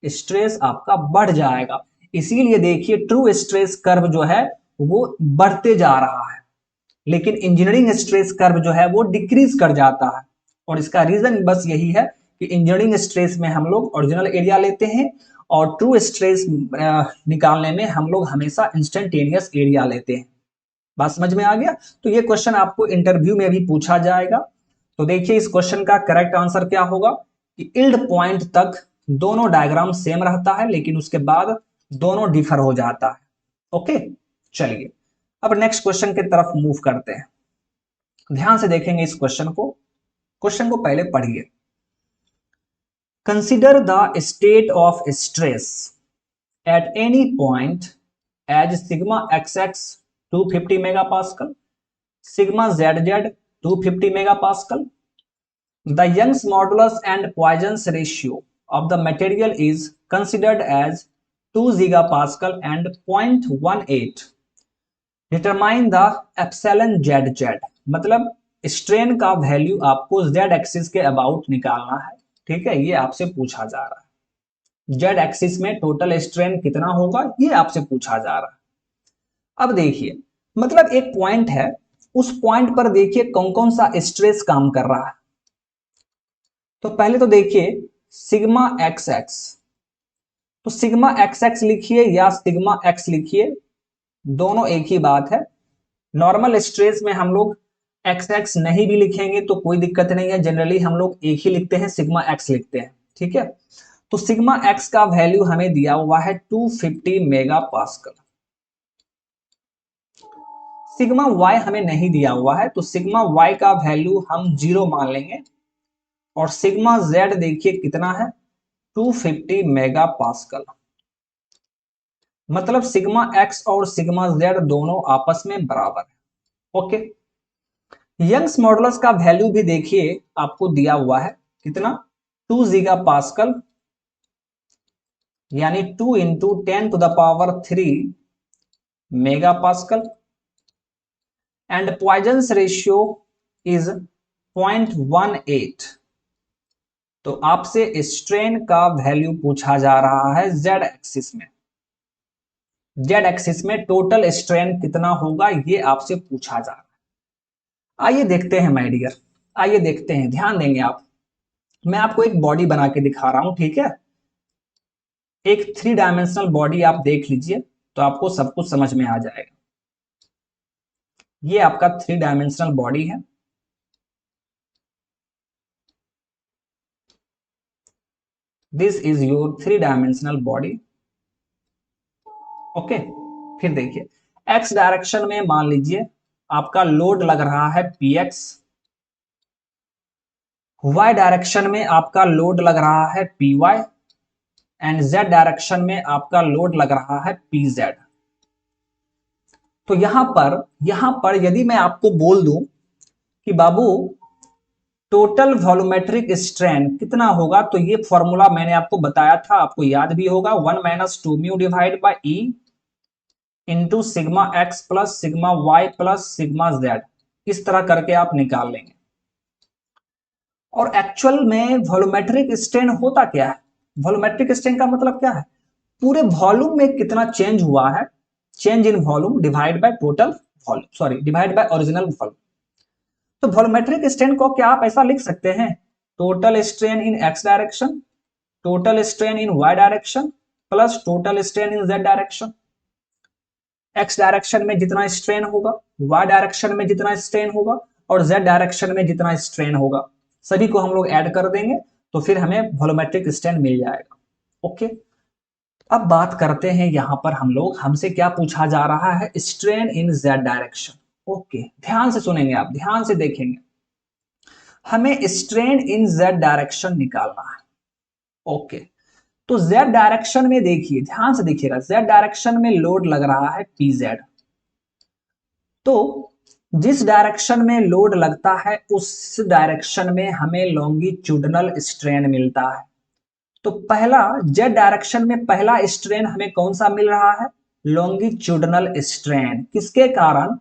स्ट्रेस आपका बढ़ जाएगा। इसीलिए देखिए, ट्रू स्ट्रेस कर्व जो है वो बढ़ते जा रहा है, लेकिन इंजीनियरिंग स्ट्रेस कर्व जो है वो डिक्रीज कर जाता है। और इसका रीजन बस यही है कि इंजीनियरिंग स्ट्रेस में हम लोग ओरिजिनल एरिया लेते हैं और ट्रू स्ट्रेस निकालने में हम लोग हमेशा इंस्टेंटेनियस एरिया लेते हैं। बात समझ में आ गया? तो ये क्वेश्चन आपको इंटरव्यू में भी पूछा जाएगा। तो देखिए, इस क्वेश्चन का करेक्ट आंसर क्या होगा कि इल्ड पॉइंट तक दोनों डायग्राम सेम रहता है, लेकिन उसके बाद दोनों डिफर हो जाता है। ओके, चलिए अब नेक्स्ट क्वेश्चन की तरफ मूव करते हैं। ध्यान से देखेंगे इस क्वेश्चन को। क्वेश्चन को पहले पढ़िए। Consider the state of stress at any point as sigma xx 250 megapascal, sigma zz 250 megapascal. The Young's modulus and Poisson's ratio of the material is considered as 2 gigapascal and 0.18. Determine the epsilon zz। मतलब strain का value आपको z axis के about निकालना है। ठीक है, ये आपसे पूछा जा रहा है। z एक्सिस में टोटल स्ट्रेन कितना होगा, ये आपसे पूछा जा रहा है। अब देखिए, मतलब एक पॉइंट है, उस पॉइंट पर देखिए कौन कौन सा स्ट्रेस काम कर रहा है। तो पहले तो देखिए सिग्मा एक्स एक्स, तो सिग्मा एक्स एक्स लिखिए या सिग्मा एक्स लिखिए, दोनों एक ही बात है। नॉर्मल स्ट्रेस में हम लोग एक्स एक्स नहीं भी लिखेंगे तो कोई दिक्कत नहीं है, जनरली हम लोग एक ही लिखते हैं, सिग्मा एक्स लिखते हैं, ठीक है। तो सिग्मा एक्स का वैल्यू हमें दिया हुआ है 250 मेगा पास्कल। सिग्मा वाई हमें नहीं दिया हुआ है, तो सिग्मा वाई का वैल्यू हम 0 मान लेंगे। और सिग्मा जेड देखिए कितना है, 250 मेगा पास्कल। मतलब सिग्मा एक्स और सिग्मा जेड दोनों आपस में बराबर है। ओके, यंग्स मॉडुलस का वैल्यू भी देखिए आपको दिया हुआ है कितना, 2 गीगा पास्कल, यानी 2 into 10⁻³ mega pascal. And Poisson's ratio is 0.18। तो आपसे स्ट्रेन का वैल्यू पूछा जा रहा है जेड एक्सिस में। जेड एक्सिस में टोटल स्ट्रेन कितना होगा ये आपसे पूछा जा रहा है। आइए देखते हैं माय डियर, आइए देखते हैं, ध्यान देंगे आप। मैं आपको एक बॉडी बना के दिखा रहा हूं, ठीक है। एक 3 डायमेंशनल बॉडी आप देख लीजिए तो आपको सब कुछ समझ में आ जाएगा। ये आपका 3 डायमेंशनल बॉडी है। This is your 3 dimensional body. Okay, फिर देखिए एक्स डायरेक्शन में मान लीजिए आपका लोड लग रहा है px, y डायरेक्शन में आपका लोड लग रहा है py, एंड z डायरेक्शन में आपका लोड लग रहा है pz। तो यहां पर यदि मैं आपको बोल दूं कि बाबू टोटल वॉल्यूमेट्रिक स्ट्रेन कितना होगा, तो ये फॉर्मूला मैंने आपको बताया था, आपको याद भी होगा, 1 - 2 mu divide by E into sigma x plus sigma y plus sigma z. इस तरह करके आप निकाल लेंगे। और एक्चुअल में वॉल्यूमेट्रिक स्ट्रेन होता क्या है, वॉल्यूमेट्रिक स्ट्रेन का मतलब क्या है, पूरे वॉल्यूम में कितना चेंज हुआ है, change in volume divide by total volume, sorry divide by original volume. तो वॉल्यूमेट्रिक स्ट्रेन को क्या आप ऐसा लिख सकते हैं, total strain in x direction, total strain in Y direction plus total strain in z direction. X direction में जितना स्ट्रेन होगा, वाई डायरेक्शन में जितना स्ट्रेन होगा, और जेड डायरेक्शन में जितना स्ट्रेन होगा, सभी को हम लोग ऐड कर देंगे तो फिर हमें वॉल्यूमेट्रिक स्ट्रेन मिल जाएगा। ओके, अब बात करते हैं यहां पर हम लोग, हमसे क्या पूछा जा रहा है, strain in z direction. Okay, ध्यान से सुनेंगे आप, ध्यान से देखेंगे, हमें स्ट्रेन इन जेड डायरेक्शन निकालना है। ओके, तो जेड डायरेक्शन में देखिए, ध्यान से देखिएगा, जेड डायरेक्शन में लोड लग रहा है pz। तो जिस डायरेक्शन में लोड लगता है उस डायरेक्शन में हमें लॉन्गिट्यूडनल स्ट्रेन मिलता है। तो पहला जेड डायरेक्शन में पहला स्ट्रेन हमें कौन सा मिल रहा है, लॉन्गिट्यूडनल स्ट्रेन, किसके कारण,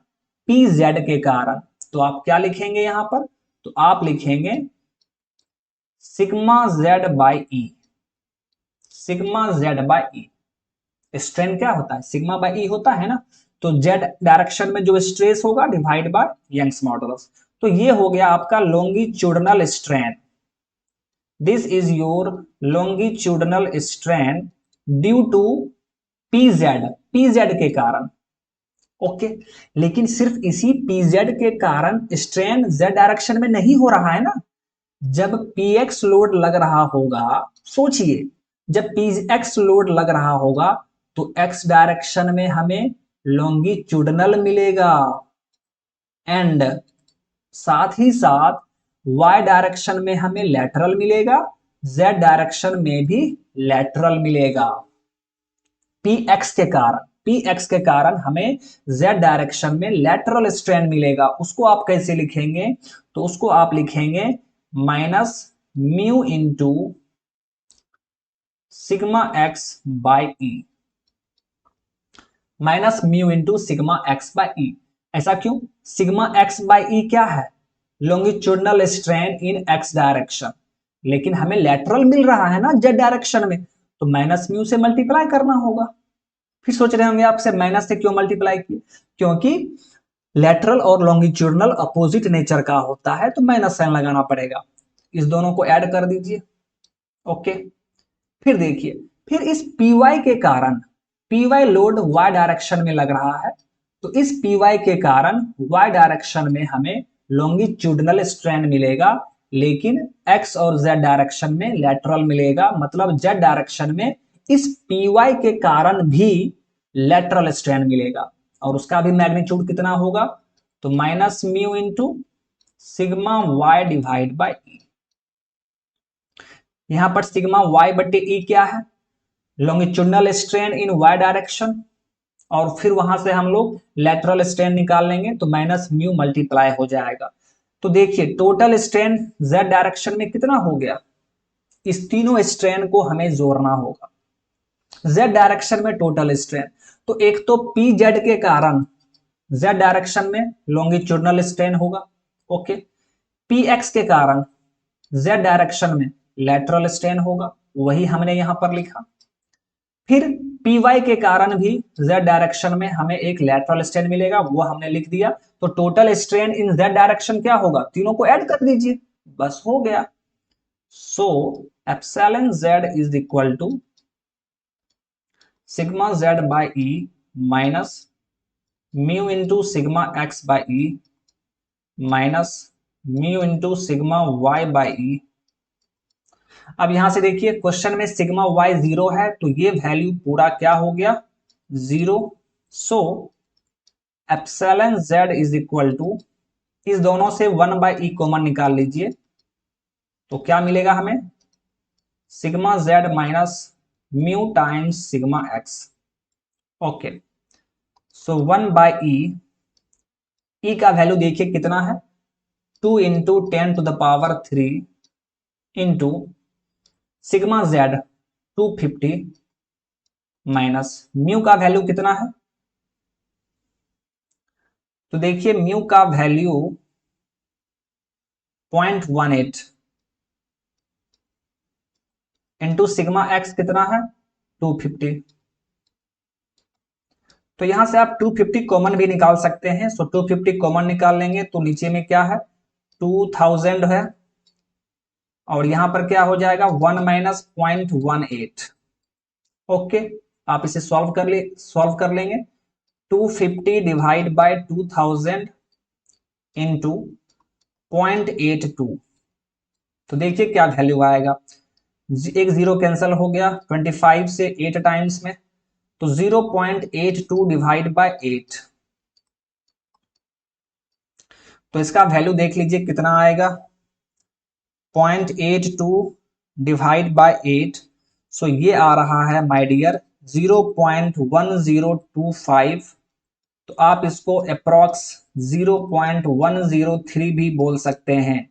pz के कारण। तो आप क्या लिखेंगे यहां पर, तो आप लिखेंगे sigma Z by E, sigma Z by E. Strain क्या होता है, सिग्मा बाई ई होता है ना। तो जेड डायरेक्शन में जो स्ट्रेस होगा डिवाइड बाय यंग्स मॉडुलस। तो ये हो गया आपका longitudinal strain. This is your longitudinal strain due to pz, pz के कारण। ओके, लेकिन सिर्फ इसी pz के कारण स्ट्रेन z डायरेक्शन में नहीं हो रहा है ना। जब px लोड लग रहा होगा, सोचिए, जब px लोड लग रहा होगा तो x डायरेक्शन में हमें लॉन्गिट्यूडनल मिलेगा, एंड साथ ही साथ y डायरेक्शन में हमें लैटरल मिलेगा, z डायरेक्शन में भी लैटरल मिलेगा। px के कारण, px के कारण हमें z डायरेक्शन में लैटरल स्ट्रेन मिलेगा। उसको आप कैसे लिखेंगे, तो उसको आप लिखेंगे minus mu into sigma X by E, minus mu into sigma X by E. ऐसा क्यों, सिग्मा एक्स बाई ई क्या है, longitudinal strain in x direction, लेकिन हमें लैटरल मिल रहा है ना जेड डायरेक्शन में, तो माइनस म्यू से मल्टीप्लाई करना होगा। फिर सोच रहे होंगे आपसे माइनस से क्यों मल्टीप्लाई किए, क्योंकि लैटरल और लॉन्गिट्यूडनल अपोजिट नेचर का होता है तो माइनस साइन लगाना पड़ेगा। इस दोनों को ऐड कर दीजिए। ओके, फिर देखिए, फिर इस पीवाई के कारण, पीवाई लोड वाई डायरेक्शन में लग रहा है, तो इस पीवाई के कारण वाई डायरेक्शन में हमें लॉन्गिट्यूडनल स्ट्रेन मिलेगा, लेकिन एक्स और जेड डायरेक्शन में लैटरल मिलेगा। मतलब जेड डायरेक्शन में इस पीवाई के कारण भी लैटरल स्ट्रेन मिलेगा, और उसका भी मैग्नीट्यूड कितना होगा, तो minus mu into sigma Y divide by E. यहां पर सिग्मा वाई बटे ई क्या है, longitudinal strain in Y direction, और फिर वहां से हम लोग लेटरल स्ट्रेन निकाल लेंगे, तो माइनस म्यू मल्टीप्लाई हो जाएगा। तो देखिए टोटल स्ट्रेन जेड डायरेक्शन में कितना हो गया, इस तीनों स्ट्रेन को हमें जोड़ना होगा। जेड डायरेक्शन में टोटल स्ट्रेन, तो एक तो पी जेड के कारण जेड डायरेक्शन में लॉन्गिट्यूडनल स्ट्रेन होगा। ओके, पी एक्स के कारण जेड डायरेक्शन में लेटरल स्ट्रेन होगा, वही हमने यहां पर लिखा। फिर पी वाई के कारण भी जेड डायरेक्शन में हमें एक लेटरल स्ट्रेन मिलेगा, वो हमने लिख दिया। तो total strain in z direction क्या होगा, तीनों को ऐड कर दीजिए, बस हो गया। So epsilon Z is equal to sigma Z by E minus mu into sigma X by E minus mu into sigma Y by E. अब यहां से देखिए क्वेश्चन में सिग्मा वाई 0 है, तो ये वैल्यू पूरा क्या हो गया, 0। So epsilon Z is equal to, इस दोनों से 1 बाई ई कॉमन निकाल लीजिए, तो क्या मिलेगा हमें, sigma Z minus mu times sigma X. Okay, so 1 by E का वैल्यू देखिए कितना है, 2 into 10⁻³ into sigma Z 250 minus mu का वैल्यू कितना है, तो देखिए म्यू का वैल्यू 0.18 इंटू सिग्मा एक्स कितना है 250। तो यहां से आप 250 कॉमन भी निकाल सकते हैं। सो 250 कॉमन निकाल लेंगे तो नीचे में क्या है 2000 है, और यहां पर क्या हो जाएगा 1 माइनस 0.18। ओके, आप इसे सॉल्व कर लेंगे। 250 डिवाइड बाय 2000 इंटू 0.82, तो देखिए क्या वैल्यू आएगा, एक जीरो कैंसिल हो गया 25 से 8 टाइम्स में, तो 0.82 डिवाइड बाय 8, तो इसका वैल्यू देख लीजिए कितना आएगा 0.82 डिवाइड बाय 8। सो ये आ रहा है माय डियर 0.1025, तो आप इसको अप्रॉक्स 0.103 भी बोल सकते हैं।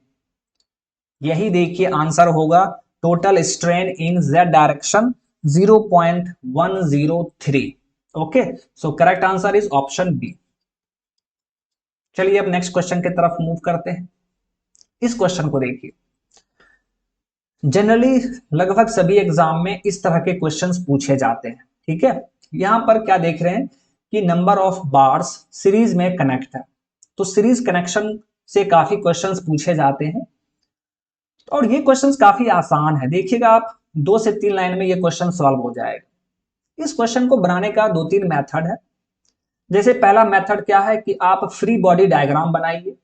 यही देखिए आंसर होगा, total strain in z direction 0.103। Okay, so correct answer is option B. चलिए अब नेक्स्ट क्वेश्चन की तरफ मूव करते हैं। इस क्वेश्चन को देखिए, जनरली लगभग सभी एग्जाम में इस तरह के क्वेश्चंस पूछे जाते हैं। ठीक है, यहां पर क्या देख रहे हैं कि नंबर ऑफ बार्स सीरीज में कनेक्ट है, तो सीरीज कनेक्शन से काफी क्वेश्चंस पूछे जाते हैं, और ये क्वेश्चंस काफी आसान है। देखिएगा आप 2 से 3 लाइन में ये क्वेश्चन सॉल्व हो जाएगा। इस क्वेश्चन को बनाने का 2-3 मेथड है। जैसे पहला मेथड क्या है कि आप फ्री बॉडी डायग्राम बनाइए।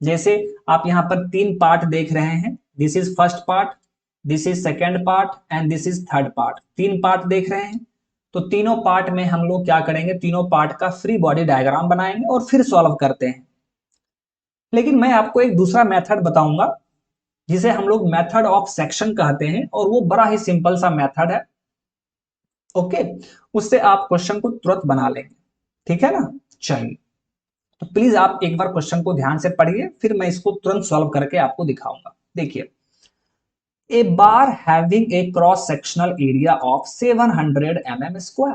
जैसे आप यहां पर 3 पार्ट देख रहे हैं, this is first part, this is second part and this is third part. 3 part देख रहे हैं, तो तीनों पार्ट में हम लोग क्या करेंगे, तीनों पार्ट का फ्री बॉडी डायग्राम बनाएंगे और फिर सॉल्व करते हैं। लेकिन मैं आपको एक दूसरा मेथड बताऊंगा जिसे हम लोग मेथड ऑफ सेक्शन कहते हैं, और वो बड़ा ही सिंपल सा मेथड है। ओके, उससे आप क्वेश्चन को तुरंत बना लेंगे। ठीक है ना, चलिए तो प्लीज आप एक बार क्वेश्चन को ध्यान से पढ़िए, फिर मैं इसको तुरंत सॉल्व करके आपको दिखाऊंगा। देखिए, a bar having a cross sectional area of 700 mm²,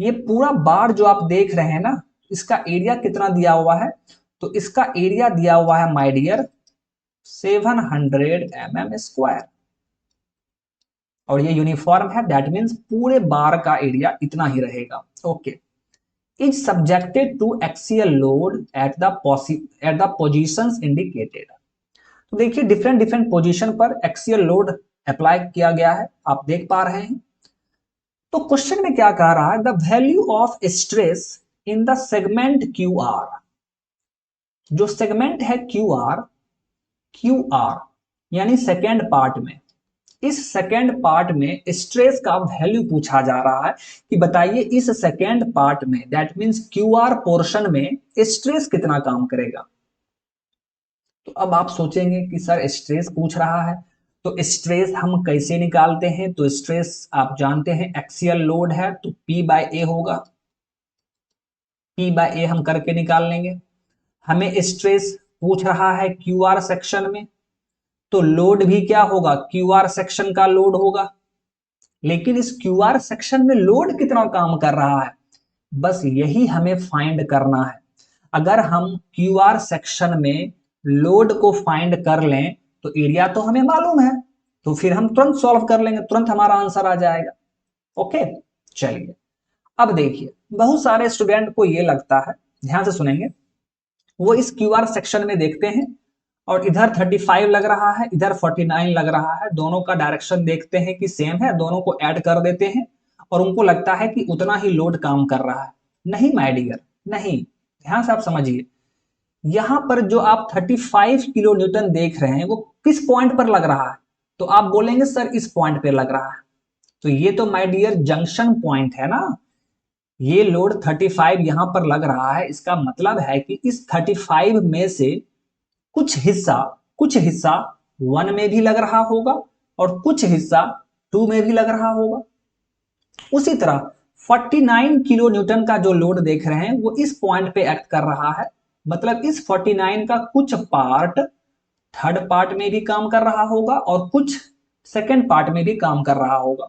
ये पूरा बार जो आप देख रहे हैं ना, इसका एरिया कितना दिया हुआ है, तो इसका एरिया दिया हुआ है माय डियर 700 mm², और ये यूनिफॉर्म है, दैट मींस पूरे बार का एरिया इतना ही रहेगा। Okay, is subjected to axial load at the positions indicated, तो देखिए डिफरेंट डिफरेंट पोजीशन पर एक्सियल लोड अप्लाई किया गया है, आप देख पा रहे हैं। तो क्वेश्चन में क्या कह रहा है, the value of stress in the segment Q R. जो सेगमेंट है क्यू आर यानी सेकेंड पार्ट में, इस सेकेंड पार्ट में स्ट्रेस का वैल्यू पूछा जा रहा है कि बताइए इस सेकेंड पार्ट में, that means Q R portion में स्ट्रेस कितना काम करेगा। तो अब आप सोचेंगे कि सर स्ट्रेस पूछ रहा है, तो स्ट्रेस हम कैसे निकालते हैं। तो स्ट्रेस आप जानते हैं एक्सियल लोड है तो P बाय ए होगा, P बाय ए हम करके निकाल लेंगे। हमें स्ट्रेस पूछ रहा है क्यू आर सेक्शन में, तो लोड भी क्या होगा, क्यू आर सेक्शन का लोड होगा। लेकिन इस क्यू आर सेक्शन में लोड कितना काम कर रहा है, बस यही हमें फाइंड करना है। अगर हम क्यू आर सेक्शन में लोड को फाइंड कर लें तो एरिया तो हमें मालूम है, तो फिर हम तुरंत सॉल्व कर लेंगे, तुरंत हमारा आंसर आ जाएगा। ओके, चलिए अब देखिए बहुत सारे स्टूडेंट को ये लगता है, ध्यान से सुनेंगे, वो इस क्यू आर सेक्शन में देखते हैं और इधर 35 लग रहा है, इधर 49 लग रहा है, दोनों का डायरेक्शन देखते हैं कि सेम है, दोनों को ऐड कर देते हैं और उनको लगता है कि उतना ही लोड काम कर रहा है। नहीं माय डियर, नहीं, ध्यान से आप समझिए। यहां पर जो आप 35 किलो न्यूटन देख रहे हैं वो किस पॉइंट पर लग रहा है, तो आप बोलेंगे सर इस पॉइंट पे लग रहा है। तो ये तो माय डियर जंक्शन पॉइंट है ना, ये लोड 35 यहां पर लग रहा है, इसका मतलब है कि इस 35 में से कुछ हिस्सा 1 में भी लग रहा होगा और कुछ हिस्सा 2 में भी लग रहा होगा। उसी तरह 49 किलो न्यूटन का जो लोड देख रहे हैं वो इस पॉइंट पे एक्ट कर रहा है, मतलब इस 49 का कुछ पार्ट थर्ड पार्ट में भी काम कर रहा होगा और कुछ सेकेंड पार्ट में भी काम कर रहा होगा।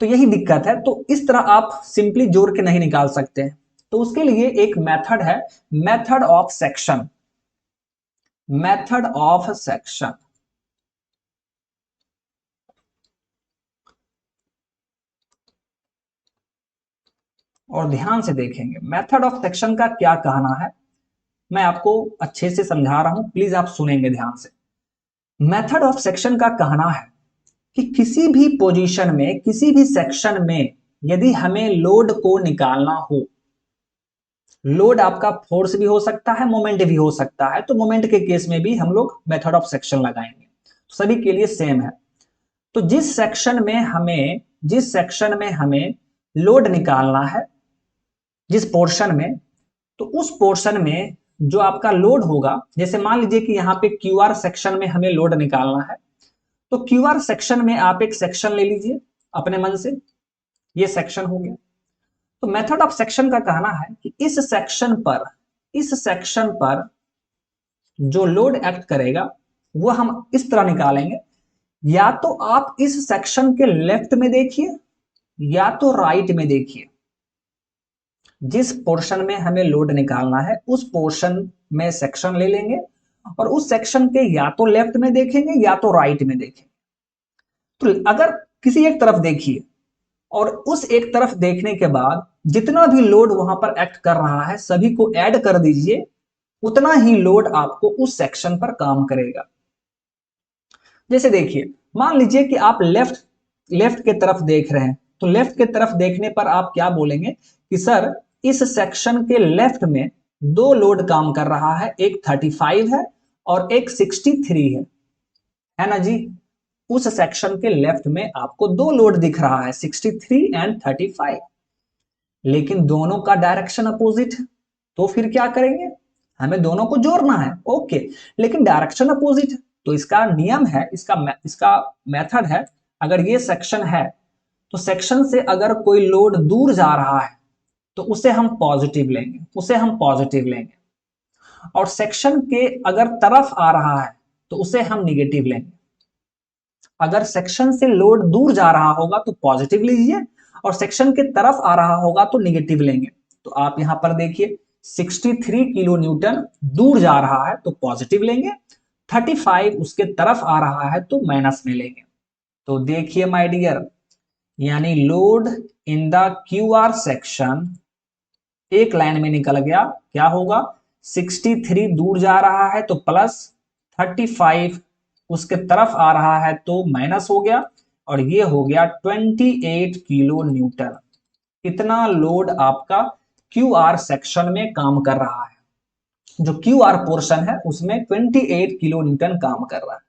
तो यही दिक्कत है, तो इस तरह आप सिंपली जोड़ के नहीं निकाल सकते। तो उसके लिए एक मेथड है, method of section, method of section. और ध्यान से देखेंगे मेथड ऑफ सेक्शन का क्या कहना है, मैं आपको अच्छे से समझा रहा हूं, प्लीज आप सुनेंगे ध्यान से। मेथड ऑफ सेक्शन का कहना है कि किसी भी पोजीशन में, किसी भी सेक्शन में यदि हमें लोड को निकालना हो, लोड आपका फोर्स भी हो सकता है, मोमेंट भी हो सकता है, तो मोमेंट के केस में भी हम लोग मेथड ऑफ सेक्शन लगाएंगे, सभी के लिए सेम है। तो जिस सेक्शन में हमें लोड निकालना है, जिस पोर्शन में, तो उस पोर्शन में जो आपका लोड होगा, जैसे मान लीजिए कि यहाँ पे क्यू आर सेक्शन में हमें लोड निकालना है, तो क्यू आर सेक्शन में आप एक सेक्शन ले लीजिए अपने मन से, ये सेक्शन हो गया। तो मेथड ऑफ सेक्शन का कहना है कि इस सेक्शन पर जो लोड एक्ट करेगा वो हम इस तरह निकालेंगे, या तो आप इस सेक्शन के लेफ्ट में देखिए या तो राइट में देखिए। जिस पोर्शन में हमें लोड निकालना है उस पोर्शन में सेक्शन ले लेंगे और उस सेक्शन के या तो लेफ्ट में देखेंगे या तो राइट में देखेंगे। तो अगर किसी एक तरफ देखिए और उस एक तरफ देखने के बाद जितना भी लोड वहां पर एक्ट कर रहा है सभी को ऐड कर दीजिए, उतना ही लोड आपको उस सेक्शन पर काम करेगा। जैसे देखिए, मान लीजिए कि आप लेफ्ट के तरफ देख रहे हैं, तो लेफ्ट के तरफ देखने पर आप क्या बोलेंगे कि सर इस सेक्शन के लेफ्ट में दो लोड काम कर रहा है, एक 35 है और एक 63 है ना जी। उस सेक्शन के लेफ्ट में आपको दो लोड दिख रहा है, 63 एंड 35, लेकिन दोनों का डायरेक्शन अपोजिट है। तो फिर क्या करेंगे, हमें दोनों को जोड़ना है, ओके, लेकिन डायरेक्शन अपोजिट है। तो इसका नियम है, इसका मेथड है, अगर ये सेक्शन है तो सेक्शन से अगर कोई लोड दूर जा रहा है तो उसे हम पॉजिटिव लेंगे, और सेक्शन के अगर तरफ आ रहा है तो उसे हम निगेटिव लेंगे। अगर सेक्शन से लोड दूर जा रहा होगा तो पॉजिटिव लीजिए और सेक्शन के तरफ आ रहा होगा तो निगेटिव लेंगे। तो आप यहां पर देखिए 63 किलो न्यूटन दूर जा रहा है तो पॉजिटिव लेंगे, 35 उसके तरफ आ रहा है तो माइनस में लेंगे। तो देखिए माय डियर, यानी load in the Q R section एक लाइन में निकल गया, क्या होगा, 63 दूर जा रहा है तो प्लस, 35 उसके तरफ आ रहा है तो माइनस हो गया, और ये हो गया 28 किलो न्यूटन। इतना लोड आपका क्यू आर सेक्शन में काम कर रहा है, जो क्यू आर पोर्शन है उसमें 28 किलो न्यूटन काम कर रहा है।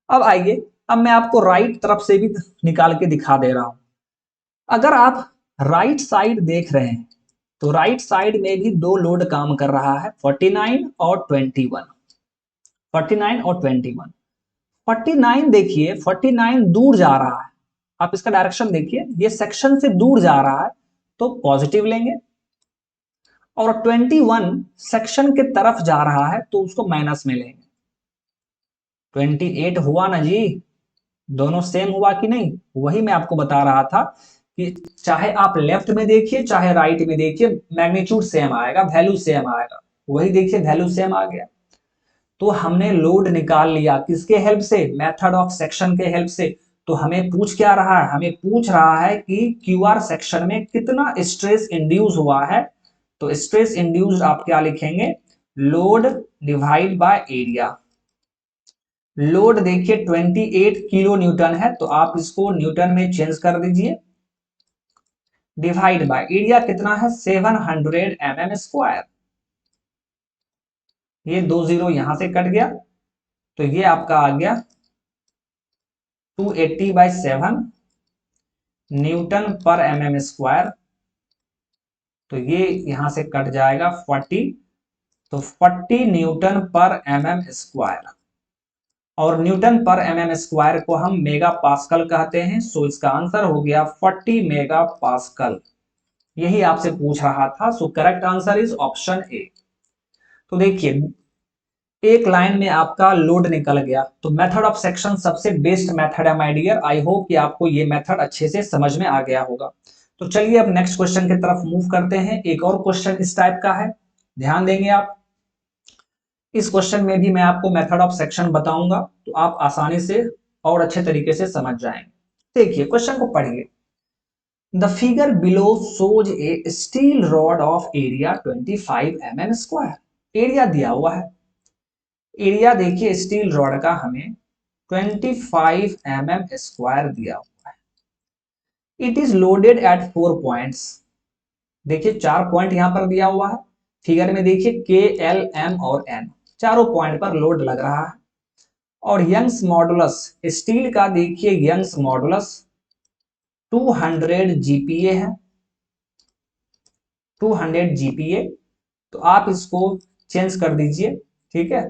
अब आइए, अब मैं आपको राइट तरफ से भी निकाल के दिखा दे रहा हूं। अगर आप राइट साइड देख रहे हैं तो राइट साइड में भी दो लोड काम कर रहा है, 49 और 21। 49 और 21। 49 देखिए, 49 दूर जा रहा है, आप इसका डायरेक्शन देखिए, ये सेक्शन से दूर जा रहा है तो पॉजिटिव लेंगे, और 21 सेक्शन के तरफ जा रहा है तो उसको माइनस में लेंगे। 28 हुआ ना जी, दोनों सेम हुआ कि नहीं? वही मैं आपको बता रहा था कि चाहे आप लेफ्ट में देखिए चाहे राइट में देखिए, मैग्नीट्यूड सेम आएगा, वैल्यू सेम आएगा। वही देखिए, वैल्यू सेम आ गया। तो हमने लोड निकाल लिया किसके हेल्प से? मेथड ऑफ सेक्शन के हेल्प से। तो हमें पूछ क्या रहा है? हमें पूछ रहा है कि क्यूआर सेक्शन में कितना स्ट्रेस इंड्यूस हुआ है। तो स्ट्रेस इंड्यूस्ड आप क्या लिखेंगे? Load divide by area. Load देखिए 28 किलो न्यूटन है, तो आप इसको न्यूटन में चेंज कर दीजिए, डिवाइड बाय एरिया कितना है? 700 mm स्क्वायर। ये 2 जीरो यहां से कट गया, तो ये आपका आ गया 280/7 न्यूटन पर mm स्क्वायर। तो ये यहां से कट जाएगा 40, तो 40 न्यूटन पर mm स्क्वायर। और न्यूटन पर mm स्क्वायर को हम मेगा पास्कल कहते हैं। सो इसका आंसर हो गया 40 मेगा पास्कल। यही आपसे पूछ रहा था। सो correct answer is option A. तो देखिए, एक लाइन में आपका लोड निकल गया, तो मेथड ऑफ सेक्शन सबसे बेस्ट मेथड है माय डियर। आई होप कि आपको ये मेथड अच्छे से समझ में आ गया होगा। तो चलिए अब नेक्स्ट क्वेश्चन की तरफ मूव करते हैं। एक और क्वेश्चन इस टाइप का है, ध्यान देंगे आप। इस क्वेश्चन में भी मैं आपको मेथड ऑफ सेक्शन बताऊंगा, तो आप आसानी से और अच्छे तरीके से समझ जाएंगे। देखिए क्वेश्चन को पढ़िए। The figure below shows A steel rod of area 25 mm square. Area दिया हुआ है, एरिया देखिए स्टील रॉड का हमें 25 mm स्क्वायर दिया हुआ है। It is loaded at 4 points. देखिए 4 पॉइंट यहां पर दिया हुआ है फिगर में, देखिए के, एल, एम और एन, चारों पॉइंट पर लोड लग रहा है। और यंग्स मॉडुलस स्टील का देखिए, यंग्स मॉडुलस 200 जीपीए है, 200 जीपीए। तो आप इसको चेंज कर दीजिए, ठीक है।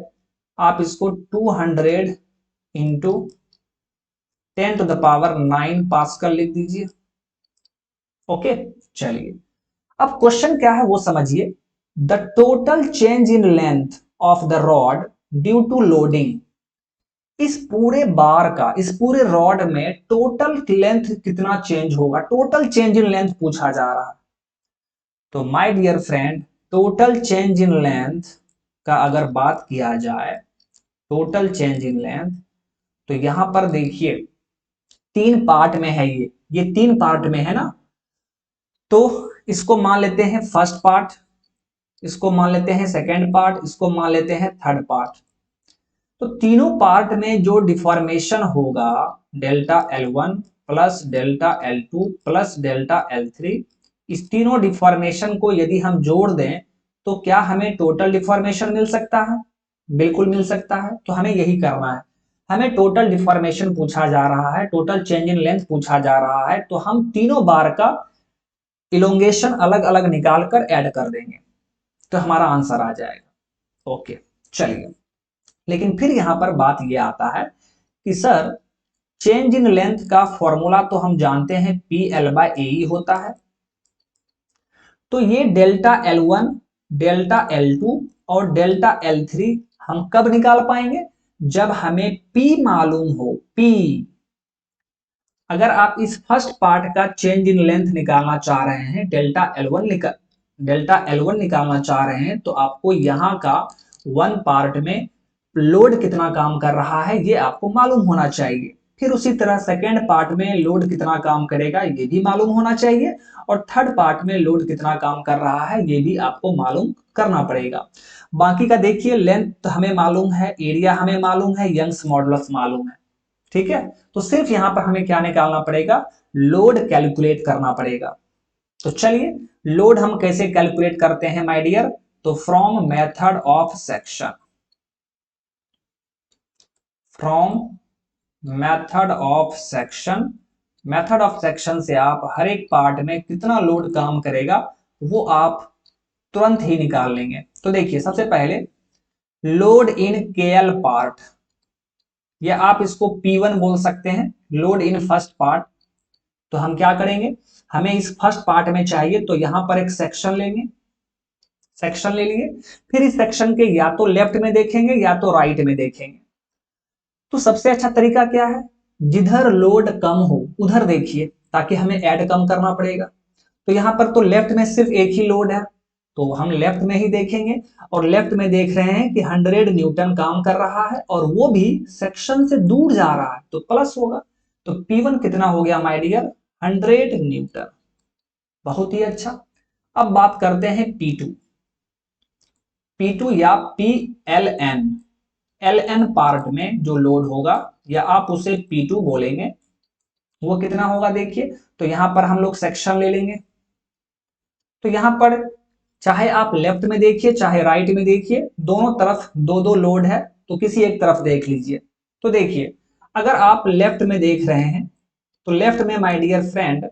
आप इसको 200 इंटू 10⁹ पास्कल लिख दीजिए। ओके, चलिए अब क्वेश्चन क्या है वो समझिए। The total change in length of the rod due to loading. इस पूरे बार का, इस पूरे रॉड में टोटल लेंथ कितना चेंज होगा? टोटल चेंज इन लेंथ पूछा जा रहा है। तो my dear friend, total change in length का अगर बात किया जाए, टोटल चेंज इन लेंथ, तो यहां पर देखिए 3 पार्ट में है ये 3 पार्ट में है ना। तो इसको मान लेते हैं फर्स्ट पार्ट, इसको मान लेते हैं सेकेंड पार्ट, इसको मान लेते हैं थर्ड पार्ट। तो तीनों पार्ट में जो डिफॉर्मेशन होगा, delta L1 plus delta L2 plus delta L3, इस तीनों डिफॉर्मेशन को यदि हम जोड़ दें तो क्या हमें टोटल डिफॉर्मेशन मिल सकता है? बिल्कुल मिल सकता है। तो हमें यही करना है, हमें टोटल डिफॉर्मेशन पूछा जा रहा है, टोटल चेंज इन लेंथ पूछा जा रहा है, तो हम तीनों बार का इलोंगेशन अलग अलग निकाल कर ऐड कर देंगे तो हमारा आंसर आ जाएगा। ओके, चलिए। लेकिन फिर यहां पर बात यह आता है कि सर चेंज इन लेंथ का फॉर्मूला तो हम जानते हैं PL/AE होता है। तो ये डेल्टा L1, डेल्टा L2 और डेल्टा L3 हम कब निकाल पाएंगे? जब हमें P मालूम हो, P। अगर आप इस फर्स्ट पार्ट का चेंज इन लेंथ निकालना चाह रहे हैं, डेल्टा L1 निकालना चाह रहे हैं, तो आपको यहां का 1 पार्ट में लोड कितना काम कर रहा है ये आपको मालूम होना चाहिए। फिर उसी तरह सेकेंड पार्ट में लोड कितना काम करेगा ये भी मालूम होना चाहिए, और थर्ड पार्ट में लोड कितना काम कर रहा है ये भी आपको मालूम करना पड़ेगा। बाकी का देखिए, लेंथ हमें मालूम है, एरिया हमें मालूम है, यंग्स मॉडुलस मालूम है, ठीक है। तो सिर्फ यहां पर हमें क्या निकालना पड़ेगा, लोड कैलकुलेट करना पड़ेगा। तो चलिए, लोड हम कैसे कैलकुलेट करते हैं माय डियर, तो from method of section, from method of section, method of section से आप हर एक पार्ट में कितना लोड काम करेगा वो आप तुरंत ही निकाल लेंगे। तो देखिए, सबसे पहले लोड इन केएल पार्ट, या आप इसको P1 बोल सकते हैं, लोड इन फर्स्ट पार्ट। तो हम क्या करेंगे, हमें इस फर्स्ट पार्ट में चाहिए तो यहां पर एक सेक्शन लेंगे, सेक्शन ले लिए, फिर इस सेक्शन के या तो लेफ्ट में देखेंगे या तो राइट में देखेंगे। तो सबसे अच्छा तरीका क्या है, जिधर लोड कम हो उधर देखिए, ताकि हमें ऐड कम करना पड़ेगा। तो यहां पर तो लेफ्ट में सिर्फ एक ही लोड है, तो हम लेफ्ट में ही देखेंगे, और लेफ्ट में देख रहे हैं कि 100 न्यूटन काम कर रहा है और वो भी सेक्शन से दूर जा रहा है, तो प्लस होगा। तो P1 कितना हो गया माय डियर, 100 न्यूटन। बहुत ही अच्छा। अब बात करते हैं P2, P2 या PLN, LN पार्ट में जो लोड होगा, या आप उसे P2 बोलेंगे, वो कितना होगा देखिए। तो यहां पर हम लोग सेक्शन ले लेंगे, तो यहां पर चाहे आप लेफ्ट में देखिए चाहे राइट में देखिए, दोनों तरफ दो दो लोड है, तो किसी एक तरफ देख लीजिए। तो देखिए, अगर आप लेफ्ट में देख रहे हैं तो लेफ्ट में माय डियर फ्रेंड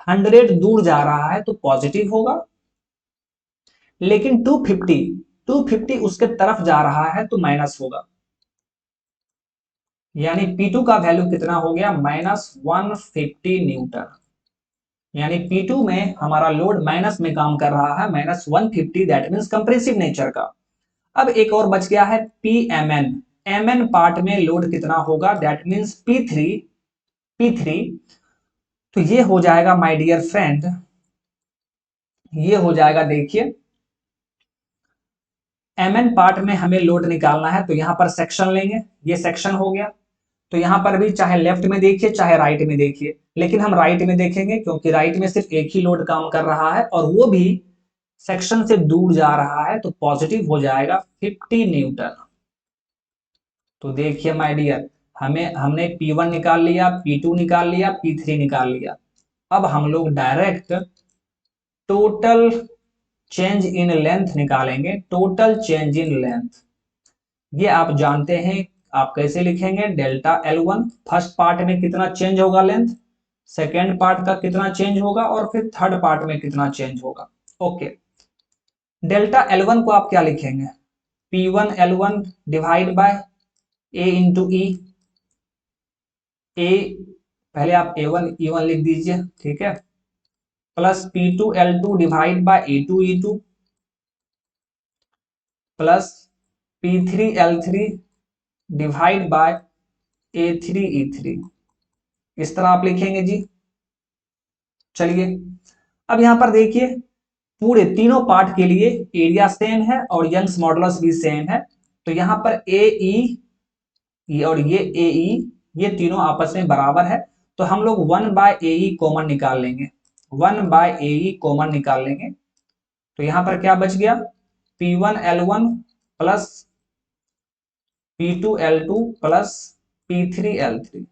100 दूर जा रहा है तो पॉजिटिव होगा, लेकिन 250 उसके तरफ जा रहा है तो माइनस होगा। यानी P2 का वैल्यू कितना हो गया, -150 न्यूटन। यानी P2 में हमारा लोड माइनस में काम कर रहा है, -150, दैट मींस कंप्रेसिव नेचर का। अब एक और बच गया है PMN, MN पार्ट में लोड कितना होगा, दैट मींस P3। तो ये हो जाएगा माय डियर फ्रेंड, ये हो जाएगा देखिए, MN पार्ट में हमें लोड निकालना है तो यहां पर सेक्शन लेंगे, ये सेक्शन हो गया। तो यहां पर भी चाहे लेफ्ट में देखिए चाहे राइट में देखिए, लेकिन हम राइट में देखेंगे क्योंकि राइट में सिर्फ एक ही लोड काम कर रहा है और वो भी सेक्शन से दूर जा रहा है, तो पॉजिटिव हो जाएगा 50 न्यूटन। तो देखिए माय डियर, हमने P1 निकाल लिया, P2 निकाल लिया, P3 निकाल लिया। अब हम लोग direct total change in length निकालेंगे, टोटल चेंज इन लेंथ। ये आप जानते हैं, आप कैसे लिखेंगे, डेल्टा L1, फर्स्ट पार्ट में कितना चेंज होगा लेंथ, सेकेंड पार्ट का कितना चेंज होगा, और फिर थर्ड पार्ट में कितना चेंज होगा। ओके, डेल्टा L1 को आप क्या लिखेंगे, P1 L1 divide by A into E, ए पहले आप A1 E1 लिख दीजिए, ठीक है, plus P2 L2 divide by A2 E2, plus P3 L3 divide by A3 E3। इस तरह आप लिखेंगे जी। चलिए, अब यहां पर देखिए, पूरे तीनों पार्ट के लिए एरिया सेम है और यंग्स मॉडुलस भी सेम है। तो यहां पर ए ई और ये ए ई, ये तीनों आपस में बराबर है, तो हम लोग 1/AE कॉमन निकाल लेंगे, 1/AE कॉमन निकाल लेंगे। तो यहां पर क्या बच गया, P1 L1 plus P2 L2 plus P3 L3।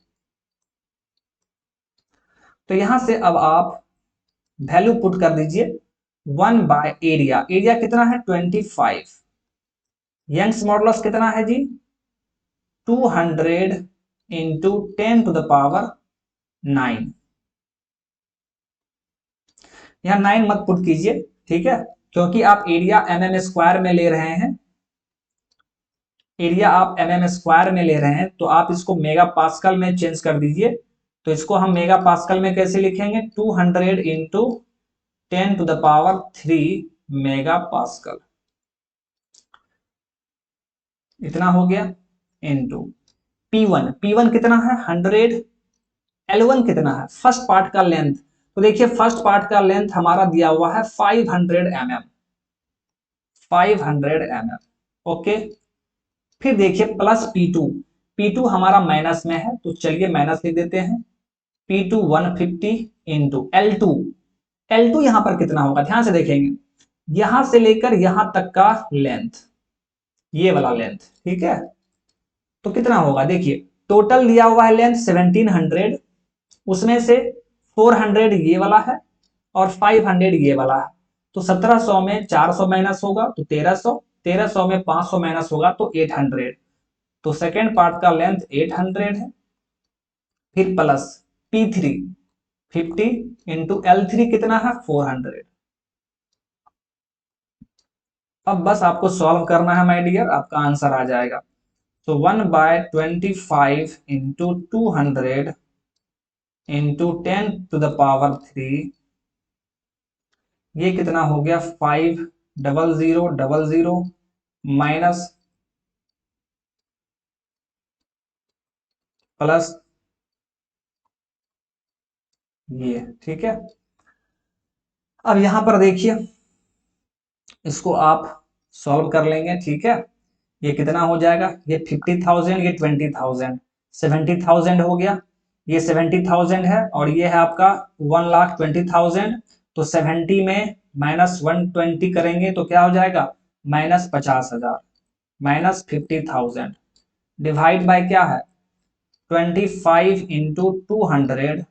तो यहां से अब आप वैल्यू पुट कर दीजिए, 1/एरिया, एरिया कितना है 25, यंग्स मॉडुलस कितना है जी 200 इंटू 10 टू द पावर 9। यहां 9 मत पुट कीजिए, ठीक है, क्योंकि आप एरिया mm स्क्वायर में ले रहे हैं, एरिया आप mm स्क्वायर में ले रहे हैं, तो आप इसको मेगा पास्कल में चेंज कर दीजिए। तो इसको हम मेगा पास्कल में कैसे लिखेंगे, 200 into 10 to the power 3 mega pascal, इतना हो गया, इंटू P1 कितना है 100, L1 कितना है फर्स्ट पार्ट का लेंथ। तो देखिए, फर्स्ट पार्ट का लेंथ हमारा दिया हुआ है 500 mm, 500 mm। ओके, फिर देखिए प्लस P2, P2 हमारा माइनस में है तो चलिए माइनस लिख देते हैं। P2 150 इंटू L2 यहां पर कितना होगा ध्यान से देखेंगे, यहां से लेकर यहां तक का लेंथ, ये वाला लेंथ, ठीक है। तो कितना होगा देखिए, टोटल लिया हुआ है लेंथ 1700, उसमें से 400 ये वाला है और 500 ये वाला है। तो 1700 में 400 माइनस होगा तो 1300, 1300 में 500 माइनस होगा तो 800। तो सेकेंड पार्ट का लेंथ 800 है। फिर प्लस P3 50 इंटू L3 कितना है 400। अब बस आपको सॉल्व करना है माय डियर, आपका आंसर आ जाएगा। तो 1/25 इंटू 200 इंटू 10⁻³ ये कितना हो गया 50000 माइनस प्लस ये, ठीक है। अब यहां पर देखिए, इसको आप सॉल्व कर लेंगे, ठीक है। ये कितना हो जाएगा, ये 50,000, ये 20,000, 70,000 हो गया। ये 70,000 है और ये है आपका 1,20,000। तो 70 में माइनस 120 करेंगे तो क्या हो जाएगा, -50,000 माइनस 50,000 डिवाइड बाय क्या है 25 इंटू 200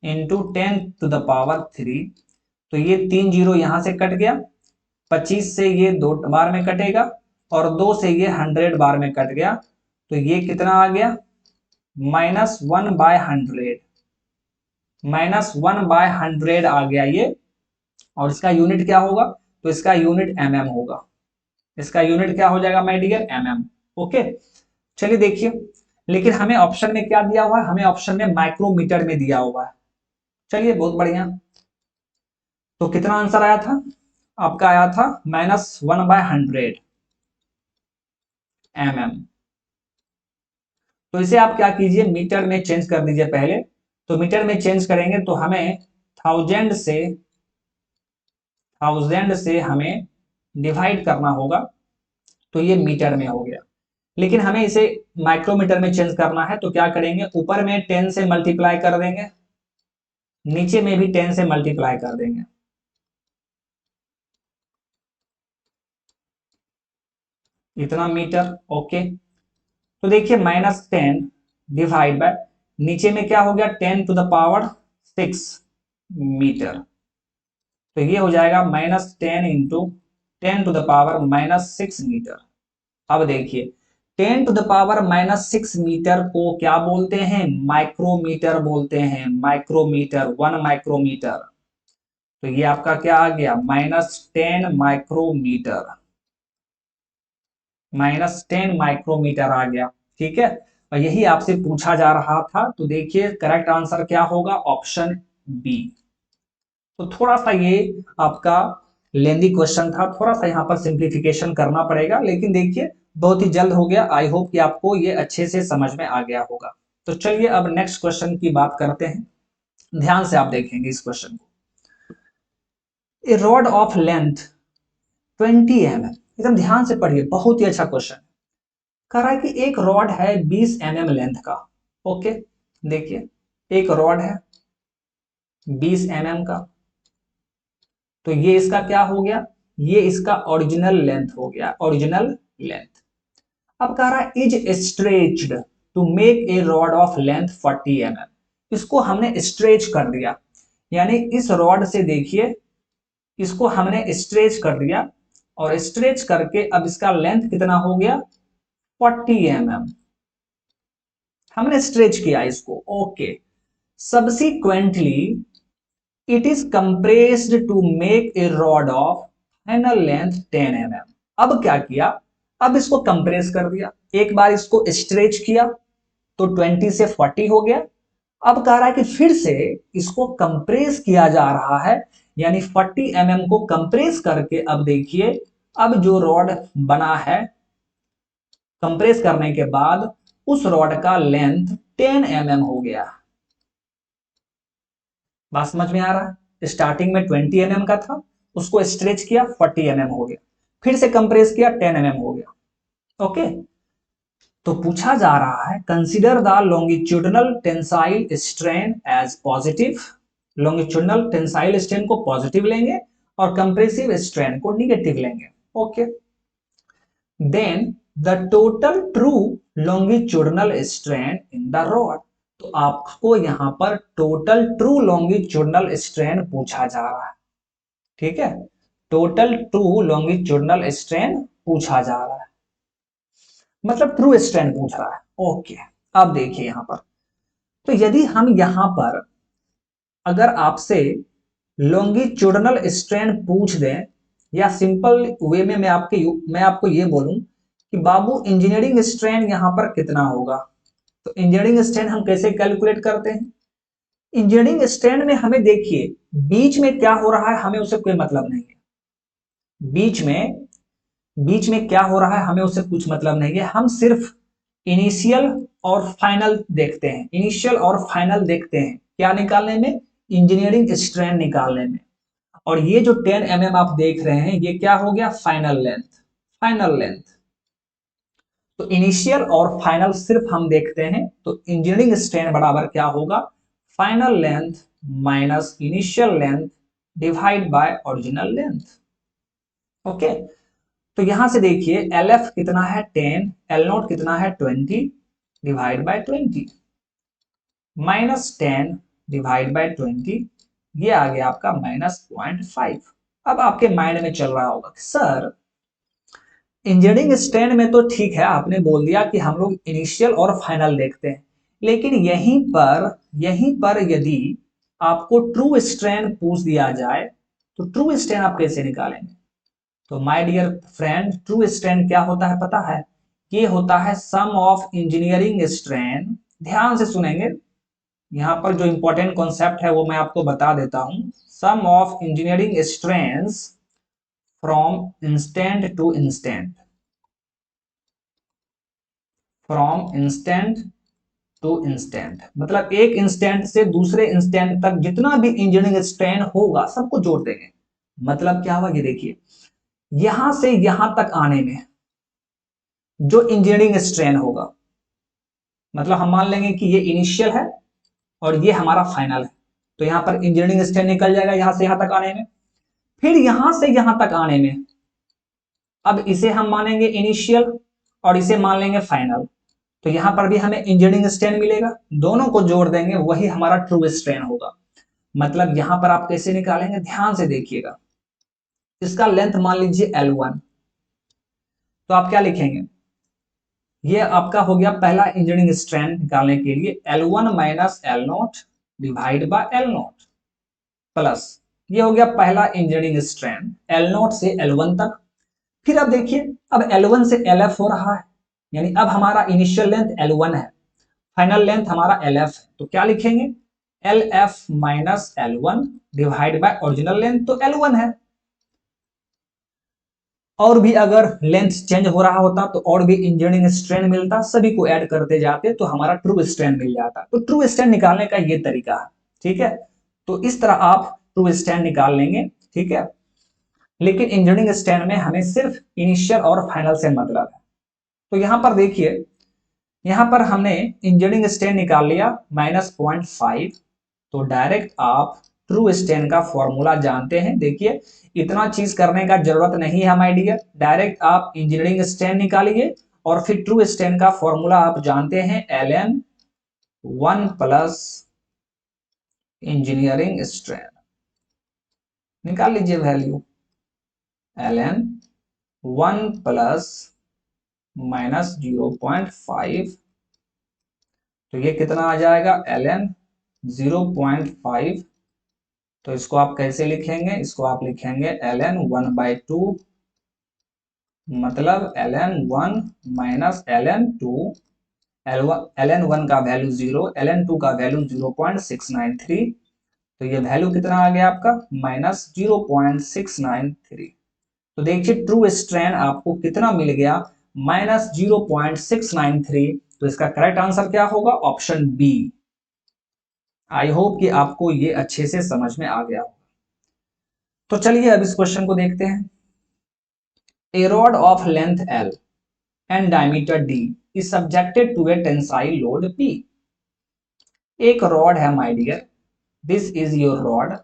इंटू 10⁻³। तो ये 3 जीरो यहां से कट गया, 25 से ये 2 बार में कटेगा और 2 से ये 100 बार में कट गया। तो ये कितना आ गया -1/100, -1/100 आ गया ये। और इसका यूनिट क्या होगा, तो इसका यूनिट mm होगा। इसका यूनिट क्या हो जाएगा माय डियर, mm। ओके, चलिए देखिए, लेकिन हमें ऑप्शन में क्या दिया हुआ है, हमें ऑप्शन में माइक्रोमीटर में दिया हुआ है। चलिए बहुत बढ़िया। तो कितना आंसर आया था आपका, आया था -1/100 mm। तो इसे आप क्या कीजिए, मीटर में चेंज कर दीजिए पहले। तो मीटर में चेंज करेंगे तो हमें 1000 से हमें डिवाइड करना होगा, तो ये मीटर में हो गया। लेकिन हमें इसे माइक्रोमीटर में चेंज करना है तो क्या करेंगे, ऊपर में 10 से मल्टीप्लाई कर देंगे, नीचे में भी 10 से मल्टीप्लाई कर देंगे। इतना मीटर, ओके। तो देखिए -10 डिवाइड बाय, नीचे में क्या हो गया 10⁻6 मीटर। तो ये हो जाएगा -10 इंटू 10⁻⁻6 मीटर। अब देखिए 10⁻⁻6 मीटर को क्या बोलते हैं, माइक्रोमीटर बोलते हैं, माइक्रोमीटर, 1 माइक्रोमीटर। तो ये आपका क्या आ गया -10 माइक्रोमीटर, -10 माइक्रोमीटर आ गया, ठीक है। और यही आपसे पूछा जा रहा था। तो देखिए करेक्ट आंसर क्या होगा, ऑप्शन बी। तो थोड़ा सा ये आपका लेंदी क्वेश्चन था, थोड़ा सा यहाँ पर सिंप्लीफिकेशन करना पड़ेगा, लेकिन देखिए बहुत ही जल्द हो गया। आई होप कि आपको ये अच्छे से समझ में आ गया होगा। तो चलिए अब नेक्स्ट क्वेश्चन की बात करते हैं। ध्यान से आप देखेंगे इस क्वेश्चन को। ए रॉड ऑफ लेंथ 20 mm, एकदम ध्यान से पढ़िए, बहुत ही अच्छा क्वेश्चन। कह रहा है कि एक रॉड है 20 mm लेंथ का। ओके, देखिए एक रॉड है 20 mm का। तो ये इसका क्या हो गया, ये इसका ओरिजिनल लेंथ हो गया, ओरिजिनल लेंथ। अब कह रहा है is stretched to make a rod of length 40 mm। इसको हमने स्ट्रेच कर दिया, यानी इस रॉड से देखिए इसको हमने स्ट्रेच कर दिया, और स्ट्रेच करके अब इसका लेंथ कितना हो गया 40 mm। हमने स्ट्रेच किया इसको, okay. Subsequently it is compressed to make a rod of final length 10 mm। अब क्या किया, अब इसको कंप्रेस कर दिया, एक बार इसको स्ट्रेच किया तो 20 से 40 हो गया। अब कह रहा है कि फिर से इसको कंप्रेस किया जा रहा है, यानी 40 mm को कंप्रेस करके अब देखिए अब जो रॉड बना है कंप्रेस करने के बाद उस रॉड का लेंथ 10 mm हो गया। बात समझ में आ रहा है, स्टार्टिंग में 20 mm का था, उसको स्ट्रेच किया 40 mm हो गया, फिर से कंप्रेस किया 10 mm हो गया। ओके, तो पूछा जा रहा है consider the longitudinal tensile strain as positive, longitudinal tensile strain को पॉजिटिव लेंगे और कंप्रेसिव स्ट्रेन को निगेटिव लेंगे। Okay, then the total true longitudinal strain in the rod, तो आपको यहां पर टोटल ट्रू लॉन्गिट्यूडनल स्ट्रेन पूछा जा रहा है। ठीक है, टोटल ट्रू लॉन्गिट्यूडनल स्ट्रेन पूछा जा रहा है, मतलब ट्रू स्ट्रेन पूछ रहा है। ओके, अब देखिए यहां पर, तो यदि हम यहां पर अगर आपसे लॉन्गिट्यूडनल स्ट्रेन पूछ दें, या सिंपल वे में मैं आपको ये बोलूं कि बाबू इंजीनियरिंग स्ट्रेन यहां पर कितना होगा, तो इंजीनियरिंग स्ट्रेन हम कैसे कैलकुलेट करते हैं। इंजीनियरिंग स्ट्रेन में हमें देखिए बीच में क्या हो रहा है हमें उससे कोई मतलब नहीं है, बीच में क्या हो रहा है हमें उससे कुछ मतलब नहीं है, हम सिर्फ इनिशियल और फाइनल देखते हैं, इनिशियल और फाइनल देखते हैं क्या निकालने में, इंजीनियरिंग स्ट्रेन निकालने में। और ये जो 10 mm आप देख रहे हैं ये क्या हो गया, फाइनल लेंथ, फाइनल लेंथ। तो इनिशियल और फाइनल सिर्फ हम देखते हैं, तो इंजीनियरिंग स्ट्रेन बराबर क्या होगा, final length minus initial length divide by original length. Okay, तो यहां से देखिए LF कितना है 10, L0 कितना है 20 divide by 20 minus 10 divide by 20, ये आ गया आपका -0.5। अब आपके माइंड में चल रहा होगा कि सर इंजीनियरिंग स्ट्रेन में तो ठीक है आपने बोल दिया कि हम लोग इनिशियल और फाइनल देखते हैं, लेकिन यहीं पर यदि आपको ट्रू स्ट्रेन पूछ दिया जाए तो ट्रू स्ट्रेन आप कैसे निकालेंगे। तो my dear friend, true strain क्या होता है पता है, ये होता है सम ऑफ इंजीनियरिंग स्ट्रेन। ध्यान से सुनेंगे, यहां पर जो इंपॉर्टेंट कॉन्सेप्ट है वो मैं आपको बता देता हूं। Sum of engineering strains from instant to instant, from instant to instant, मतलब एक इंस्टेंट से दूसरे इंस्टेंट तक जितना भी इंजीनियरिंग स्ट्रेन होगा सबको जोड़ देंगे। मतलब क्या होगा ये देखिए, यहां से यहां तक आने में जो इंजीनियरिंग स्ट्रेन होगा, मतलब हम मान लेंगे कि ये इनिशियल है और ये हमारा फाइनल है, तो यहां पर इंजीनियरिंग स्ट्रेन निकल जाएगा यहां से यहां तक आने में। फिर यहां से यहां तक आने में अब इसे हम मानेंगे इनिशियल और इसे मान लेंगे फाइनल, तो यहां पर भी हमें इंजीनियरिंग स्ट्रेन मिलेगा, दोनों को जोड़ देंगे वही हमारा ट्रू स्ट्रेन होगा। मतलब यहां पर आप कैसे निकालेंगे, ध्यान से देखिएगा, इसका लेंथ मान लीजिए L1, तो आप क्या लिखेंगे, ये आपका हो गया पहला इंजीनियरिंग स्ट्रेन निकालने के लिए L1 minus L0 divide by L0 plus, ये हो गया पहला इंजीनियरिंग स्ट्रेन L0 से L1 तक। फिर अब देखिए अब L1 से LF हो रहा है, यानी अब हमारा इनिशियल लेंथ L1 है, फाइनल लेंथ हमारा LF है, तो क्या लिखेंगे LF minus L1 divide by original length, तो L1 है। और भी अगर लेंथ चेंज हो रहा होता तो और भी इंजीनियरिंग स्ट्रेन मिलता, सभी को ऐड करते जाते तो हमारा ट्रू स्ट्रेन मिल जाता। तो ट्रू स्ट्रेन निकालने का ये तरीका है, ठीक है, तो इस तरह आप ट्रू स्ट्रेन निकाल लेंगे, ठीक है। लेकिन इंजीनियरिंग स्ट्रेन में हमें सिर्फ इनिशियल और फाइनल से मतलब है। तो यहां पर देखिए, यहां पर हमने इंजीनियरिंग स्ट्रेन निकाल लिया -0.5, तो डायरेक्ट आप ट्रू स्ट्रेन का फॉर्मूला जानते हैं। देखिए इतना चीज करने का जरूरत नहीं है माय डियर, डायरेक्ट आप इंजीनियरिंग स्ट्रेन निकालिए और फिर ट्रू स्ट्रेन का फॉर्मूला आप जानते हैं ln 1 प्लस इंजीनियरिंग स्ट्रेन, निकाल लीजिए वैल्यू ln 1 प्लस -0.5, तो ये कितना आ जाएगा ln 0.5, तो इसको आप कैसे लिखेंगे, इसको आप लिखेंगे ln 1/2, मतलब ln 1 माइनस ln 2, ln 1 का वैल्यू 0, ln 2 का वैल्यू 0.693, तो ये वैल्यू कितना आ गया आपका -0.693। तो देखिए ट्रू स्ट्रेन आपको कितना मिल गया, -0.693। तो इसका करेक्ट आंसर क्या होगा, ऑप्शन बी। आई होप कि आपको ये अच्छे से समझ में आ गया। तो चलिए अब इस क्वेश्चन को देखते हैं। A rod of length L and diameter D is subjected to a tensile load P। एक रॉड है my dear, this is your rod,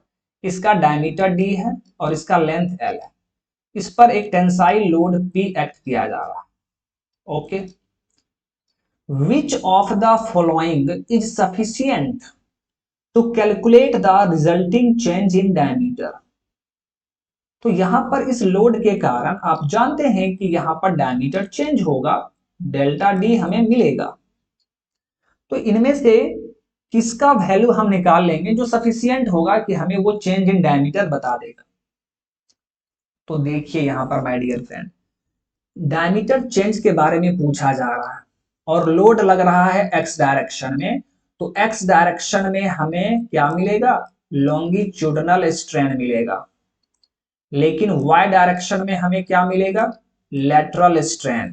इसका डायमीटर D है और इसका लेंथ L है। इस पर एक टेंसाइल लोड P एक्ट किया जा रहा है। Okay, which of the following is sufficient to calculate the resulting change in diameter. तो यहां पर इस लोड के कारण आप जानते हैं कि यहां पर डायमीटर चेंज होगा, डेल्टा D हमें मिलेगा। तो इनमें से किसका वैल्यू हम निकाल लेंगे जो सफिशिएंट होगा कि हमें वो चेंज इन डायमीटर बता देगा। तो देखिए यहां पर my dear friend, diameter change के बारे में पूछा जा रहा है और लोड लग रहा है एक्स डायरेक्शन में। तो एक्स डायरेक्शन में हमें क्या मिलेगा, लॉन्गिट्यूडनल स्ट्रेन मिलेगा। लेकिन वाई डायरेक्शन में हमें क्या मिलेगा, लेटरल स्ट्रेन।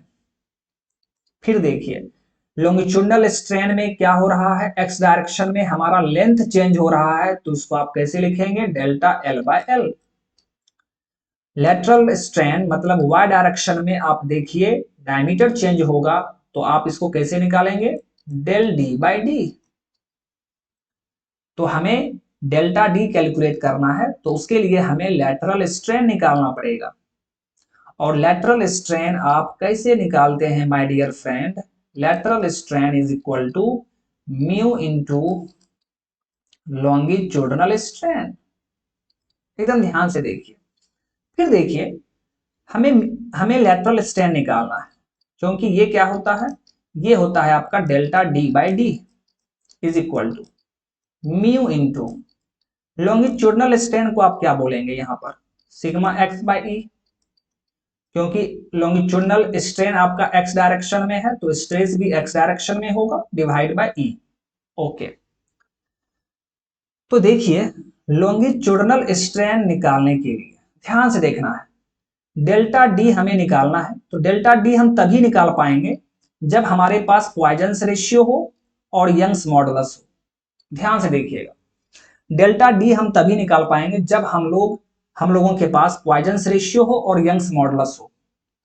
फिर देखिए लॉन्गिट्यूडनल स्ट्रेन में क्या हो रहा है, एक्स डायरेक्शन में हमारा लेंथ चेंज हो रहा है, तो इसको आप कैसे लिखेंगे, delta L by L. Lateral strain मतलब वाई डायरेक्शन में आप देखिए डायमीटर चेंज होगा, तो आप इसको कैसे निकालेंगे, डेल डी बाई डी। तो हमें डेल्टा डी कैलकुलेट करना है, तो उसके लिए हमें लेटरल स्ट्रेन निकालना पड़ेगा। और लेटरल स्ट्रेन आप कैसे निकालते हैं my dear friend, lateral strain is equal to mu into longitudinal strain. एकदम ध्यान से देखिए। फिर देखिए हमें हमें लेटरल स्ट्रेन निकालना है, क्योंकि ये क्या होता है, ये होता है आपका delta D by D is equal to mu into longitudinal strain को आप क्या बोलेंगे यहां पर, सिग्मा एक्स बाई ई, क्योंकि लॉन्गिट्यूडनल स्ट्रेन आपका एक्स डायरेक्शन में है तो स्ट्रेस भी एक्स डायरेक्शन में होगा, डिवाइड बाय ई। ओके, तो देखिए लॉन्गिट्यूडनल स्ट्रेन निकालने के लिए ध्यान से देखना है, डेल्टा डी हमें निकालना है। तो डेल्टा डी हम तभी निकाल पाएंगे जब हमारे पास पॉइजन्स रेशियो हो और यंग्स मॉडुलस हो। ध्यान से देखिएगा, डेल्टा डी हम तभी निकाल पाएंगे जब हम लोगों के पास पॉइजन्स रेशियो हो और यंग्स मॉडुलस हो।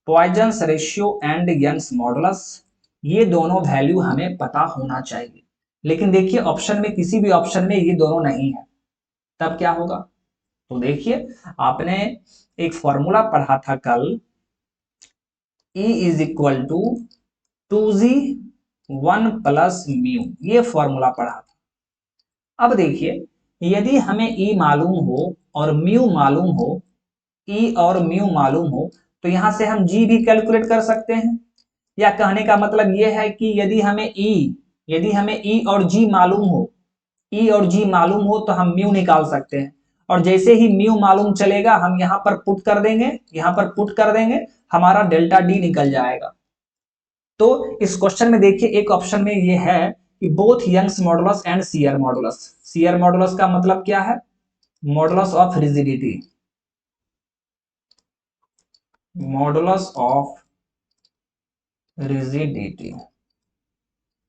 Poisson's ratio and Young's modulus, ये दोनों वैल्यू हमें पता होना चाहिए। लेकिन देखिए ऑप्शन में, किसी भी ऑप्शन में ये दोनों नहीं है, तब क्या होगा। तो देखिए आपने एक फॉर्मूला पढ़ा था कल, E is equal to 2G 1 plus mu, ये फॉर्मूला पढ़ा था। अब देखिए यदि हमें E मालूम हो और म्यू मालूम हो, E और म्यू मालूम हो, तो यहां से हम G भी कैलकुलेट कर सकते हैं। या कहने का मतलब यह है कि यदि हमें E और G मालूम हो, E और G मालूम हो तो हम म्यू निकाल सकते हैं। और जैसे ही म्यू मालूम चलेगा हम यहां पर पुट कर देंगे, हमारा डेल्टा डी निकल जाएगा। तो इस क्वेश्चन में देखिए एक ऑप्शन में ये है कि both Young's modulus and shear modulus. Shear modulus का मतलब क्या है, modulus of rigidity, modulus of rigidity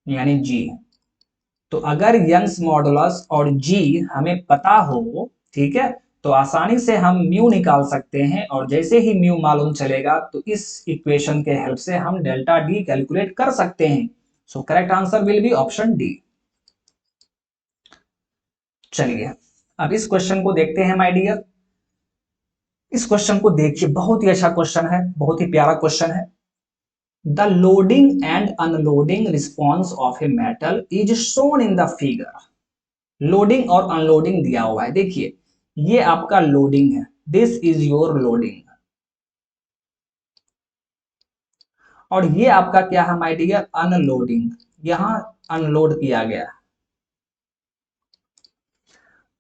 यानी जी। तो अगर यंग्स मॉडुलस और जी हमें पता हो, ठीक है, तो आसानी से हम म्यू निकाल सकते हैं। और जैसे ही म्यू मालूम चलेगा तो इस इक्वेशन के हेल्प से हम डेल्टा डी कैलकुलेट कर सकते हैं। सो correct answer will be option D. चलिए अब इस क्वेश्चन को देखते हैं माय डियर। इस क्वेश्चन को देखिए, बहुत ही अच्छा क्वेश्चन है, बहुत ही प्यारा क्वेश्चन है। The loading and unloading response of a metal is shown in the figure. Loading और अनलोडिंग दिया हुआ है, देखिए ये आपका लोडिंग है, दिस इज योर लोडिंग, और ये आपका क्या है माय डियर, अनलोडिंग, यहां अनलोड किया गया।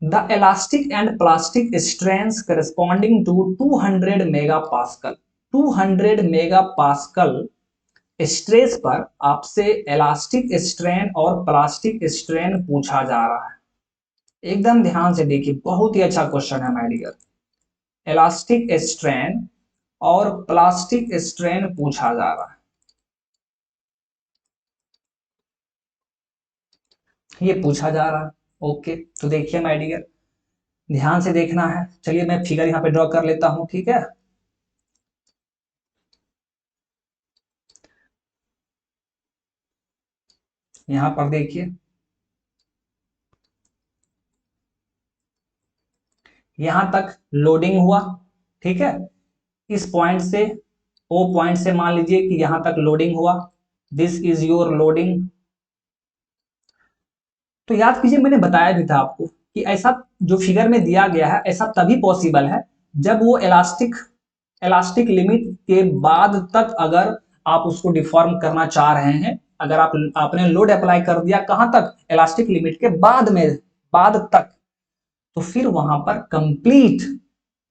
The elastic and plastic strains corresponding to 200 megapascal, 200 megapascal stress पर आपसे इलास्टिक स्ट्रेन और प्लास्टिक स्ट्रेन पूछा जा रहा है। एकदम ध्यान से देखिए, बहुत ही अच्छा क्वेश्चन है माय डियर। इलास्टिक स्ट्रेन और प्लास्टिक स्ट्रेन पूछा जा रहा है, ये पूछा जा रहा है। ओके, तो देखिए माय डियर, ध्यान से देखना है। चलिए मैं फिगर यहां पे ड्रॉ कर लेता हूं, ठीक है। यहां पर देखिए, यहां तक लोडिंग हुआ, ठीक है। इस पॉइंट से, ओ पॉइंट से मान लीजिए कि यहां तक लोडिंग हुआ, दिस इज योर लोडिंग। तो याद कीजिए, मैंने बताया भी था आपको कि ऐसा जो फिगर में दिया गया है ऐसा तभी पॉसिबल है जब वो इलास्टिक इलास्टिक लिमिट के बाद तक अगर आप उसको डिफॉर्म करना चाह रहे हैं, अगर आपने लोड अप्लाई कर दिया कहां तक, इलास्टिक लिमिट के बाद में, बाद तक, तो फिर वहां पर कंप्लीट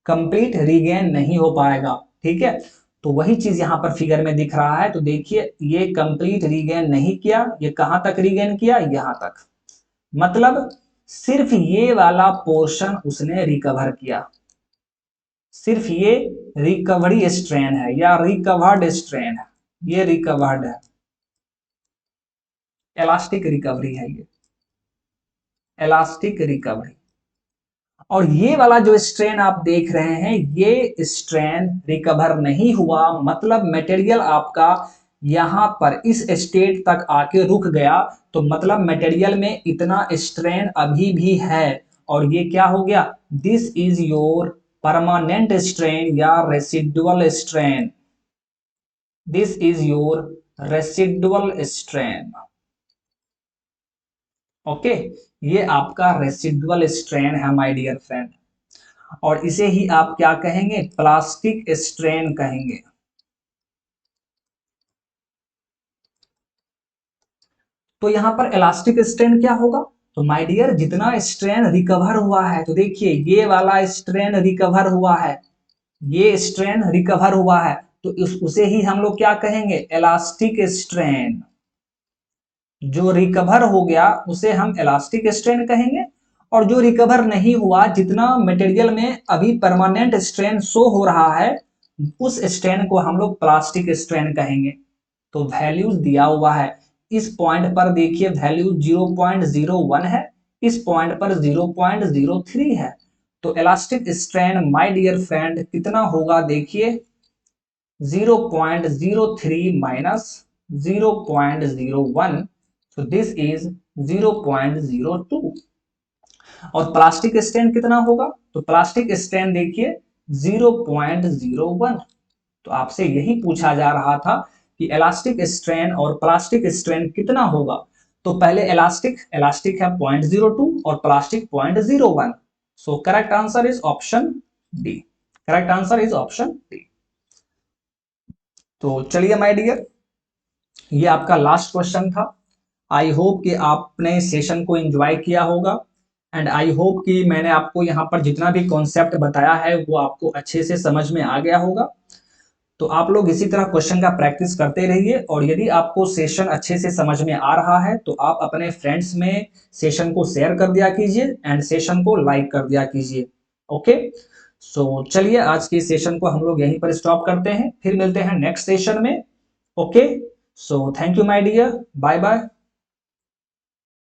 कंप्लीट रीगेन नहीं हो पाएगा, ठीक है। तो वही चीज यहां पर फिगर में दिख रहा है। तो देखिए, ये कंप्लीट रीगेन नहीं किया, ये कहां तक रीगेन किया, यहां तक। मतलब सिर्फ ये वाला पोर्शन उसने रिकवर किया, सिर्फ ये रिकवरी स्ट्रेन है या रिकवर्ड स्ट्रेन है, ये रिकवर्ड है, इलास्टिक रिकवरी है, ये इलास्टिक रिकवरी। और ये वाला जो स्ट्रेन आप देख रहे हैं, ये स्ट्रेन रिकवर नहीं हुआ, मतलब मटेरियल आपका यहां पर इस स्टेट तक आके रुक गया। तो मतलब मटेरियल में इतना स्ट्रेन अभी भी है, और ये क्या हो गया, this is your permanent strain या residual strain, this is your residual strain. Okay, ये आपका रेसिडुअल स्ट्रेन है माय डियर फ्रेंड, और इसे ही आप क्या कहेंगे, प्लास्टिक स्ट्रेन कहेंगे। तो यहां पर इलास्टिक स्ट्रेन क्या होगा, तो माय डियर जितना स्ट्रेन रिकवर हुआ है, तो देखिए ये वाला स्ट्रेन रिकवर हुआ है, ये स्ट्रेन रिकवर हुआ है, तो उसे ही हम लोग क्या कहेंगे, इलास्टिक स्ट्रेन। जो रिकवर हो गया उसे हम इलास्टिक स्ट्रेन कहेंगे, और जो रिकवर नहीं हुआ, जितना मटेरियल में अभी परमानेंट स्ट्रेन शो हो रहा है, उस स्ट्रेन को हम लोग प्लास्टिक स्ट्रेन कहेंगे। तो वैल्यूज दिया हुआ है, इस पॉइंट पर देखिए वैल्यू 0.01 है, इस पॉइंट पर 0.03 है। तो elastic strain my dear friend कितना होगा, देखिए 0.03 माइनस 0.01, so this is 0.02। और प्लास्टिक स्ट्रेन कितना होगा, तो प्लास्टिक स्ट्रेन देखिए 0.01। तो आपसे यही पूछा जा रहा था कि इलास्टिक स्ट्रेन और प्लास्टिक स्ट्रेन कितना होगा। तो पहले इलास्टिक इलास्टिक है 0.02 और plastic 0.01। So correct answer is option D, correct answer is option D. तो चलिए माय डियर, ये आपका लास्ट क्वेश्चन था। आई होप कि आपने सेशन को एंजॉय किया होगा, एंड आई होप कि मैंने आपको यहाँ पर जितना भी कॉन्सेप्ट बताया है वो आपको अच्छे से समझ में आ गया होगा। तो आप लोग इसी तरह क्वेश्चन का प्रैक्टिस करते रहिए, और यदि आपको सेशन अच्छे से समझ में आ रहा है तो आप अपने फ्रेंड्स में सेशन को शेयर कर दिया कीजिए एंड सेशन को लाइक कर दिया कीजिए। ओके, सो चलिए आज की सेशन को हम लोग यहीं पर स्टॉप करते हैं, फिर मिलते हैं नेक्स्ट सेशन में। Okay, so thank you my dear, bye bye.